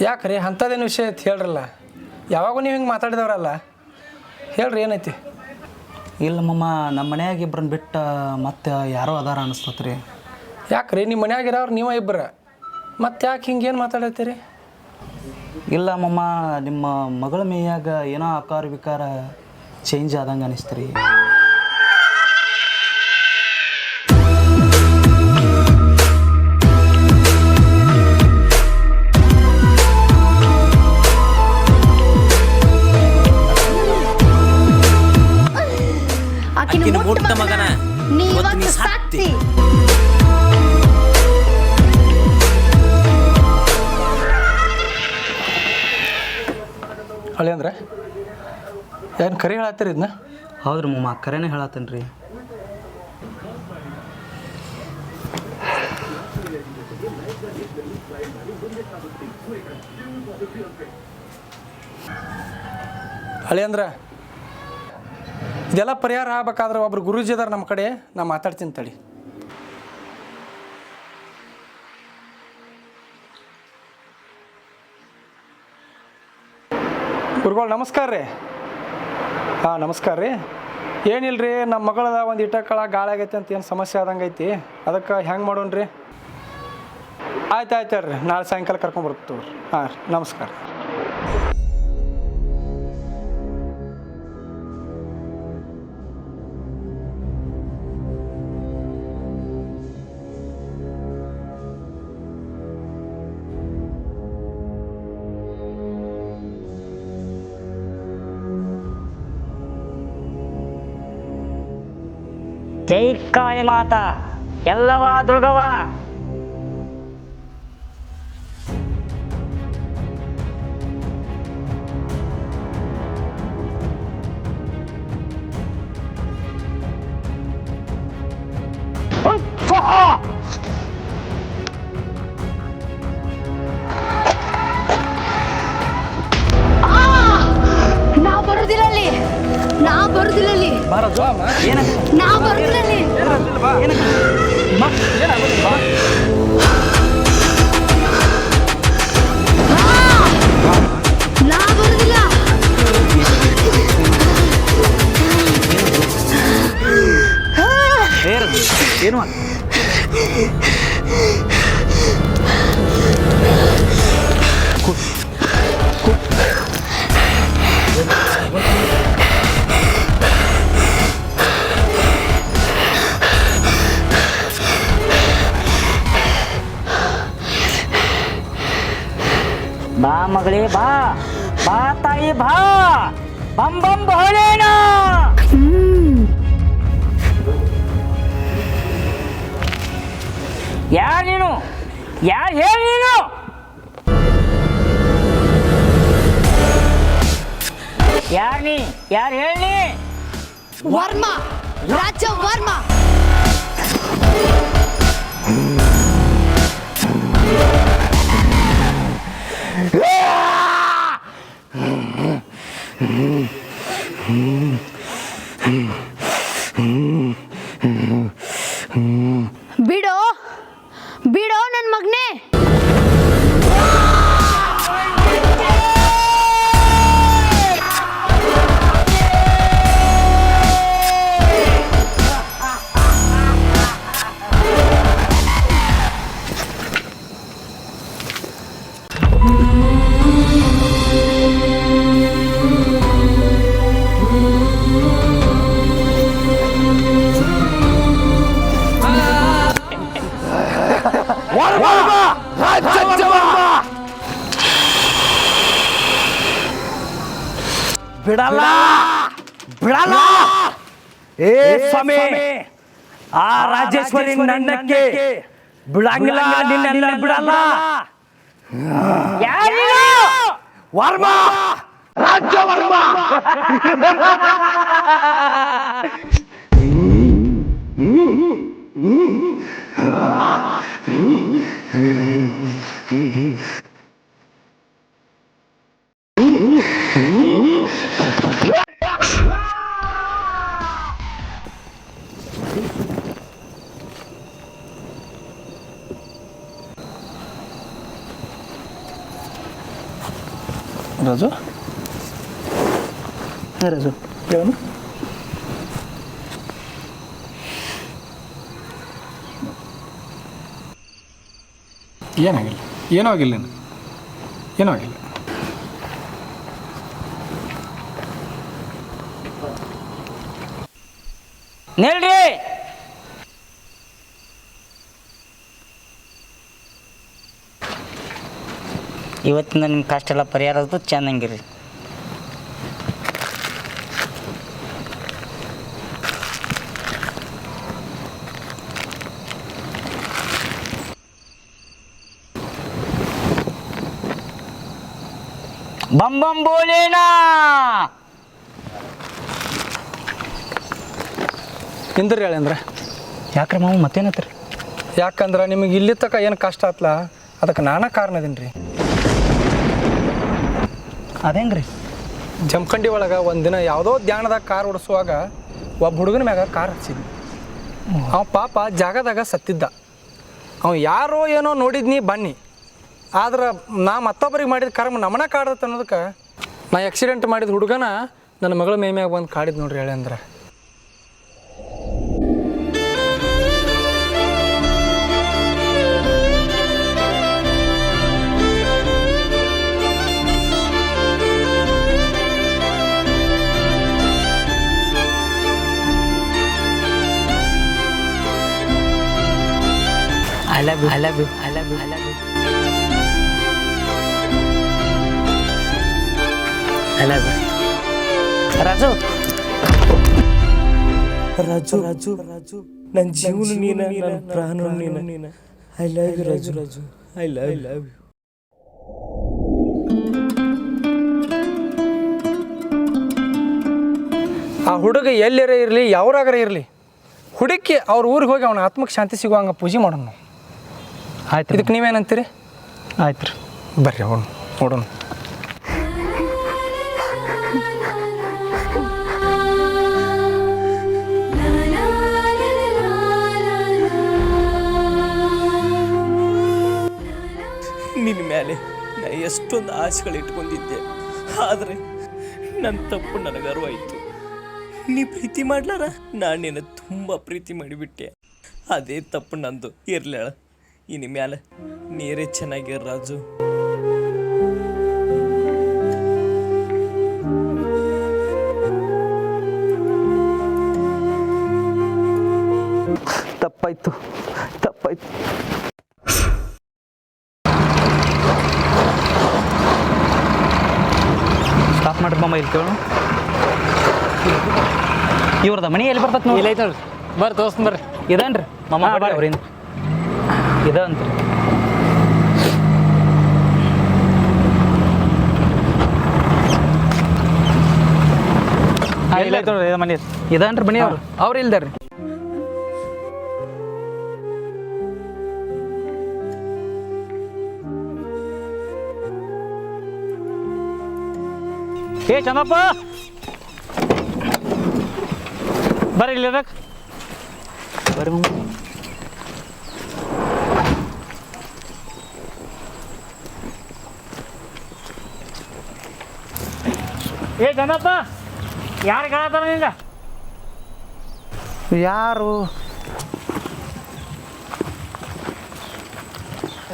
ಯಾಕ್ರಿ, ಅಂಥದ್ದೇನು ವಿಷಯ ಐತಿ ಹೇಳ್ರಲ್ಲ. ಯಾವಾಗೂ ನೀವು ಹಿಂಗೆ ಮಾತಾಡಿದವ್ರಲ್ಲ, ಹೇಳ್ರಿ ಏನೈತಿ? ಇಲ್ಲ ಮಮ್ಮ, ನಮ್ಮ ಮನ್ಯಾಗ ಇಬ್ಬರನ್ನ ಬಿಟ್ಟು ಮತ್ತೆ ಯಾರೋ ಅದಾರ ಅನಿಸ್ತತ್ರಿ. ಯಾಕ್ರಿ, ನಿಮ್ಮ ಮನ್ಯಾಗಿರೋರು ನೀವು ಇಬ್ಬರು, ಮತ್ತೆ ಯಾಕೆ ಹಿಂಗೇನು ಮಾತಾಡತ್ತೀರಿ? ಇಲ್ಲ ಮಮ್ಮ, ನಿಮ್ಮ ಮಗಳ ಮೇಯಾಗ ಏನೋ ಆಕಾರ ವಿಕಾರ ಚೇಂಜ್ ಆದಂಗೆ ಅನಿಸ್ತ್ರಿ. ಆಕಿನ ಮುಟ್ಟ ಮಗನ, ನೀವಂತ ಸಾಕ್ತಿ. ಹಳೆ ಅಂದ್ರೆ ಏನು ಕರಿ ಹೇಳತ್ತೀರಿ ಇದನ್ನ? ಹೌದ್ರಿ ಮಮ್ಮ, ಕರೆನೇ ಹೇಳತ್ತೇನೆ ರೀ. ಹಳೆ ಅಂದ್ರೆ ಇದೆಲ್ಲ ಪರಿಹಾರ ಆಗ್ಬೇಕಾದ್ರೆ ಒಬ್ರು ಗುರೂಜಿ ಅದಾರ ನಮ್ಮ ಕಡೆ, ನಾ ಮಾತಾಡ್ತೀನಿ ತಡಿ. ಗುರುಗಳು ನಮಸ್ಕಾರ ರೀ. ಹಾಂ ನಮಸ್ಕಾರ ರೀ. ಏನಿಲ್ಲ ರೀ, ನಮ್ಮ ಮಗಳದ ಒಂದು ಇಟ್ಟಕ್ಕಳ ಗಾಳಿ ಆಗೈತೆ ಅಂತ ಏನು ಸಮಸ್ಯೆ ಆದಂಗೆ ಐತಿ, ಅದಕ್ಕೆ ಹೆಂಗೆ ಮಾಡೋಣ ರೀ? ಆಯ್ತು ಆಯ್ತು ರೀ, ನಾಳೆ ಸಾಯಂಕಾಲ ಕರ್ಕೊಂಬರ್ತೀವಿ ರೀ. ಹಾಂ ರೀ, ನಮಸ್ಕಾರ. ಜೈ ಕಾಳಿ ಮಾತಾ, ಎಲ್ಲವ ದುರ್ಗವ ನಾ ಬರ್ತೀನಿ ನಾ ಬರುದಿಲ್ಲ ಏನು ಬಾ ಮಗಳೇ ಬಾ ಬಾ ತಾಯಿ ಬಾ ಬಂ ಬಂ ಭೋಲೇನಾ ಯಾರು ನೀನು ಯಾರು ಹೇಳಿ ನೀನು ಯಾರು ಹೇಳಿ ವರ್ಮ ರಾಜ ವರ್ಮ ಬಿಡೋ ಬಿಡೋ ನನ್ನ ಮಗನೇ ಬಿಡಲ್ಲ ಬಿಡಲ್ಲ ಏ ಸ್ವಾಮಿ ಆ ರಾಜೇಶ್ವರಿ ನನ್ನಕ್ಕೆ ಬಿಡಂಗಿಲ್ಲ ನಿನ್ನೆಲ್ಲ ಬಿಡಲ್ಲ ವರ್ಮ ರಾಜ್ಯ ವರ್ಮ ರಾಜು ರಾಜು ಏನು ಏನಾಗಿಲ್ಲ ಏನೂ ಆಗಿಲ್ಲ ಏನೂ ಆಗಿಲ್ಲ ನಿಲ್ರಿ ಇವತ್ತಿನ ನಿಮ್ಮ ಕಷ್ಟ ಎಲ್ಲ ಪರಿಹಾರ ಆಯ್ತು ಚೆನ್ನಾಗಿರಿ ಬಂ ಬಂ ಬೋಲೇನಾ ನಿಂದ್ರಿ ಹೇಳಿ ಅಂದ್ರೆ ಯಾಕ್ರಿ ಮಾವು ಮತ್ತೇನತ್ರಿ ಯಾಕಂದ್ರೆ ನಿಮಗೆ ಇಲ್ಲಿ ತನಕ ಏನು ಕಷ್ಟ ಆತ್ಲ ಅದಕ್ಕೆ ನಾನಾ ಕಾರಣ ಅದೀನಿ ರೀ ಅದೇಂಗ್ರಿ ಜಮಖಂಡಿ ಒಳಗೆ ಒಂದಿನ ಯಾವುದೋ ಧ್ಯಾನದಾಗ ಕಾರ್ ಓಡಿಸುವಾಗ ಒಬ್ಬ ಹುಡುಗನ ಮ್ಯಾಗ ಕಾರ್ ಹಚ್ಚಿದ್ನಿ ಅವ ಪಾಪ ಜಾಗದಾಗ ಸತ್ತಿದ್ದ ಅವ ಯಾರೋ ಏನೋ ನೋಡಿದ್ನಿ ಬನ್ನಿ ಆದ್ರೆ ನಾ ಮತ್ತೊಬ್ಬರಿಗೆ ಮಾಡಿದ ಕರ್ಮ ನಮನ ಕಾಡತ್ತೆ ಅನ್ನೋದಕ್ಕೆ ನಾ ಆಕ್ಸಿಡೆಂಟ್ ಮಾಡಿದ ಹುಡುಗನ ನನ್ನ ಮಗಳ ಮೈ ಮ್ಯಾಗ ಬಂದು ಕಾಡಿದ್ ನೋಡ್ರಿ ಹೇಳಿ ಅಂದ್ರೆ I love you. I love you. I love you. I love you. I love you. Raju Raju Raju Raju ನನ್ನ ಜೀವನ ನೀನ ನನ್ನ ಪ್ರಾಣ ನೀನ I love you Raju Raju I love you ಆ ಹುಡುಗ ಎಲ್ಲರೇ ಇರಲಿ ಯಾವ್ರಾಗರ ಇರಲಿ ಹುಡುಕಿ ಅವ್ರ ಊರಿಗೆ ಹೋಗಿ ಅವನ ಆತ್ಮಕ್ಕೆ ಶಾಂತಿ ಸಿಗುವಂಗೆ ಪೂಜೆ ಮಾಡೋಣ ನಾವು ಆಯ್ತು ಇದಕ್ಕೆ ನೀವೇನಂತೀರಿ ಆಯ್ತು ರೀ ಬರ್ರಿ ಅವನು ನೋಡೋಣ ನಿನ್ನ ಮೇಲೆ ನಾ ಎಷ್ಟೊಂದು ಆಸೆಗಳು ಇಟ್ಕೊಂಡಿದ್ದೆ, ಆದರೆ ನನ್ನ ತಪ್ಪು ನನಗೆ ಅರಿವಾಯಿತು. ನೀ ಪ್ರೀತಿ ಮಾಡ್ಲಾರ ನಾನು ನಿನ್ನ ತುಂಬ ಪ್ರೀತಿ ಮಾಡಿಬಿಟ್ಟೆ. ಅದೇ ತಪ್ಪು ನಂದು. ಇರ್ಲೇಳ, ಇನ್ನು ಮ್ಯಾಲೆ ನೀರೇ ಚೆನ್ನಾಗಿರ ರಾಜು. ತಪ್ಪಾಯ್ತು. ಸ್ಟಾಪ್ ಮಾಡ್ರಿ ಮಾಮ, ಇಲ್ಲಿ ಕೇಳು. ಇವ್ರದ ಮನೆ ಎಲ್ಲಿ ಬರ್ತೈತೆ ನೋಡಿ. ಇಲ್ಲ ನೋಡ್ರಿ, ಬರ್ರಿ ತೋರ್ಸ್ತೀನಿ ಬರ್ರಿ. ಇದನ್ರಿ ಮಾಮ, ಅವ್ರಿಂದ ಇದಂತ್ರಿ. ಇಲ್ಲ ನೋಡ್ರಿ ಮನೆ ಇದನ್ರಿ ಮನೆ ಅವ್ರು ಇಲ್ದಾರ್ರಿ. ಏ ಚಂದಪ್ಪ ಬರ್ರಿ ಇಲ್ಲಿ ಬರ್ರಿ ಮಾಮ. ಏ ಚಂದಪ್ಪ ಯಾರು ಕೇಳತ್ತಾರ ನಿಂಗ? ಯಾರು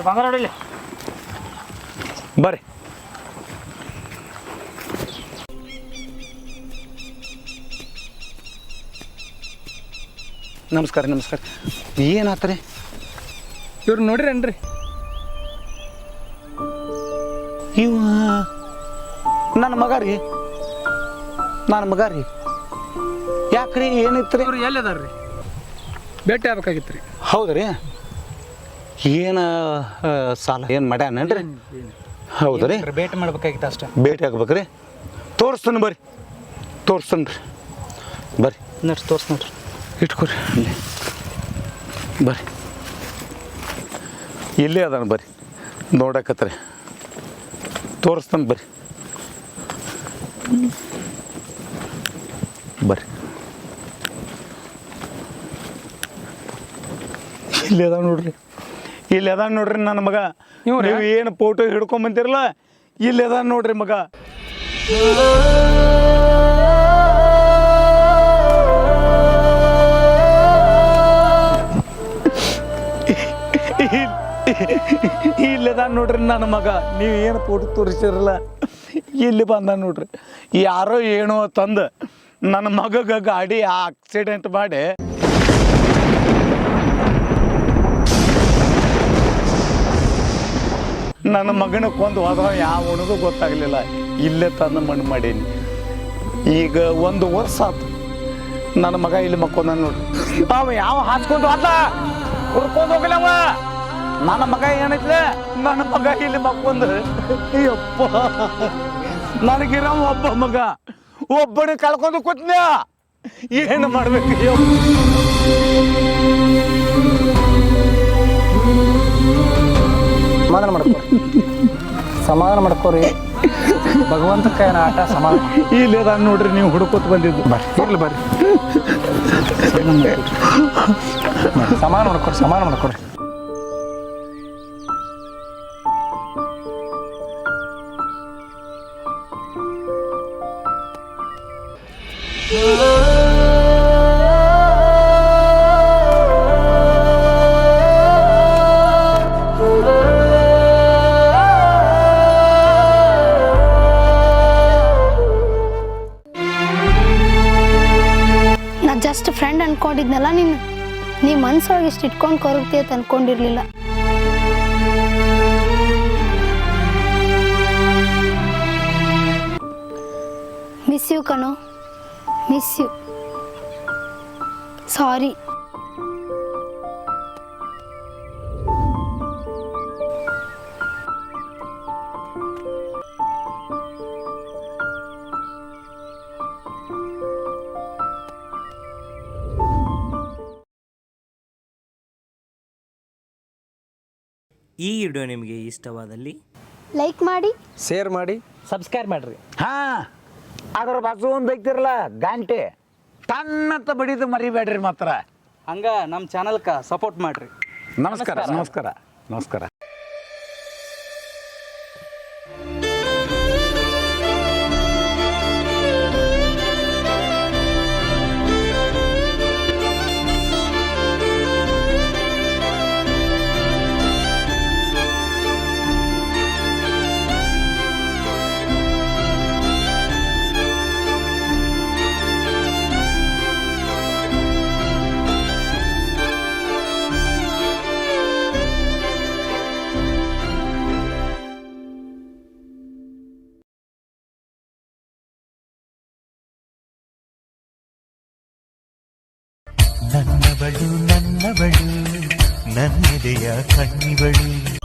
ಬಂಗಾರ ನೋಡಿಲ್ಲ ಬರ್ರಿ. ನಮಸ್ಕಾರ. ಏನಾತ್ರಿ? ಇವ್ರು ನೋಡಿರೇನ್ರಿ? ಇವ ನನ್ನ ಮಗ ರೀ. ಯಾಕ್ರಿ, ಏನಿತ್ರಿ? ಇವ್ರು ಎಲ್ಲಿ ಅದಾರ್ರಿ? ಭೇಟಿ ಆಗ್ಬೇಕಾಗಿತ್ತು ರೀ. ಹೌದ್ರಿ. ಏನು ಸಾಲ ಏನು ಮಾಡ್ಯಾನೇನ್ರಿ? ಹೌದ್ರಿ. ಭೇಟಿ ಮಾಡ್ಬೇಕಾಗಿತ್ತು ಅಷ್ಟೇ. ಭೇಟಿ ಆಗ್ಬೇಕ್ರಿ. ತೋರಿಸ್ತಾನೆ ಬರ್ರಿ. ಬರ್ರಿ ನೋಡ್ರಿ, ತೋರ್ಸ್ ನೋಡ್ರಿ. ಇಟ್ಕೊರಿ ಇಲ್ಲಿ. ಬರ್ರಿ, ಇಲ್ಲೇ ಅದಾನ. ಬರ್ರಿ, ನೋಡಕತ್ರಿ. ತೋರಿಸ್ತಾನೆ ಬರ್ರಿ. ಇಲ್ಲಿ ಅದಾವ ನೋಡ್ರಿ ನನ್ನ ಮಗ. ನೀವು ಏನು ಫೋಟೋ ಹಿಡ್ಕೊಂಬಂತಿರಲ್ಲ, ಇಲ್ಲಿ ಅದಾನ ನೋಡ್ರಿ ಮಗ. ಇಲ್ಲದ ನೋಡ್ರಿ ನನ್ನ ಮಗ. ನೀವು ಏನು ಫೋಟೋ ತೋರಿಸಿರಲ್ಲ, ಇಲ್ಲಿ ಬಂದ ನೋಡ್ರಿ. ಯಾರೋ ಏನೋ ತಂದು ನನ್ನ ಮಗಗ ಗಾಡಿ ಆಕ್ಸಿಡೆಂಟ್ ಮಾಡಿ ನನ್ನ ಮಗನ ಕೊಂದು ಹೋದ. ಯಾವ ಉಣದು ಗೊತ್ತಾಗಲಿಲ್ಲ. ಇಲ್ಲೇ ತಂದು ಮಣ್ಣು ಮಾಡೀನಿ. ಈಗ 1 ವರ್ಷ ಆತು ನನ್ನ ಮಗ ಇಲ್ಲಿ ಮಕ್ಕೊಂದ ನೋಡ್ರಿ. ಅವ ಯಾವ ಹಾಸ್ಕೊಂಡು ಹೋದ, ಹುಡ್ಕೊಂಡು ಹೋಗಲ್ಲ ಅವ. ನನ್ನ ಮಗ ಏನೈತ್ಲೆ, ನನ್ನ ಮಗ ಇಲ್ಲಿ ಮಕ್ಕೊಂದು. ಅಯ್ಯಪ್ಪ, ನನಗಿರೋ ಒಬ್ಬ ಮಗ, ಒಬ್ಬನ ಕಳ್ಕೊಂಡು ಕೂತ್ನ. ಏನು ಮಾಡ್ಬೇಕು? ಸಮಾಧಾನ ಮಾಡ್ಕೋರಿ. ಭಗವಂತ ಕೈನ ಆಟ ಸಮಾಧಾನ. ಇಲ್ಲಿ ಅದ ನೋಡ್ರಿ, ನೀವು ಹುಡುಕೋತ್ ಬಂದಿದ್ದು. ಬರ್ರಿ ಸಮಾಧಾನ ಮಾಡ್ಕೊರಿ. ನಾ ಜಸ್ಟ್ ಫ್ರೆಂಡ್ ಅನ್ಕೊಂಡಿದ್ನಲ್ಲ ನೀ ಮನ್ಸೊಳಗೆ ಇಷ್ಟು ಇಟ್ಕೊಂಡು ಕೊರಗ್ತಿ ಅಂತ ಅನ್ಕೊಂಡಿರ್ಲಿಲ್ಲ. ಮಿಸ್ ಯು ಕಣೋ, ಮಿಸ್ ಯು. ಸಾರಿ. ಈ ವಿಡಿಯೋ ನಿಮಗೆ ಇಷ್ಟವಾದಲ್ಲಿ ಲೈಕ್ ಮಾಡಿ, ಶೇರ್ ಮಾಡಿ, ಸಬ್ಸ್ಕ್ರೈಬ್ ಮಾಡ್ರಿ. ಅದರ ಬಾಜು ಒಂದು ಐತಿರಲ್ಲ ಗಂಟೆ, ತನ್ನತ್ತ ಬಡಿದು ಮರಿಬೇಡ್ರಿ ಮಾತ್ರ. ಹಂಗ ನಮ್ಮ ಚಾನಲ್ಕ ಸಪೋರ್ಟ್ ಮಾಡ್ರಿ. ನಮಸ್ಕಾರ. ನನ್ನವಳು ನನ್ನೆದೆಯ ಕಣ್ಣಿವಳು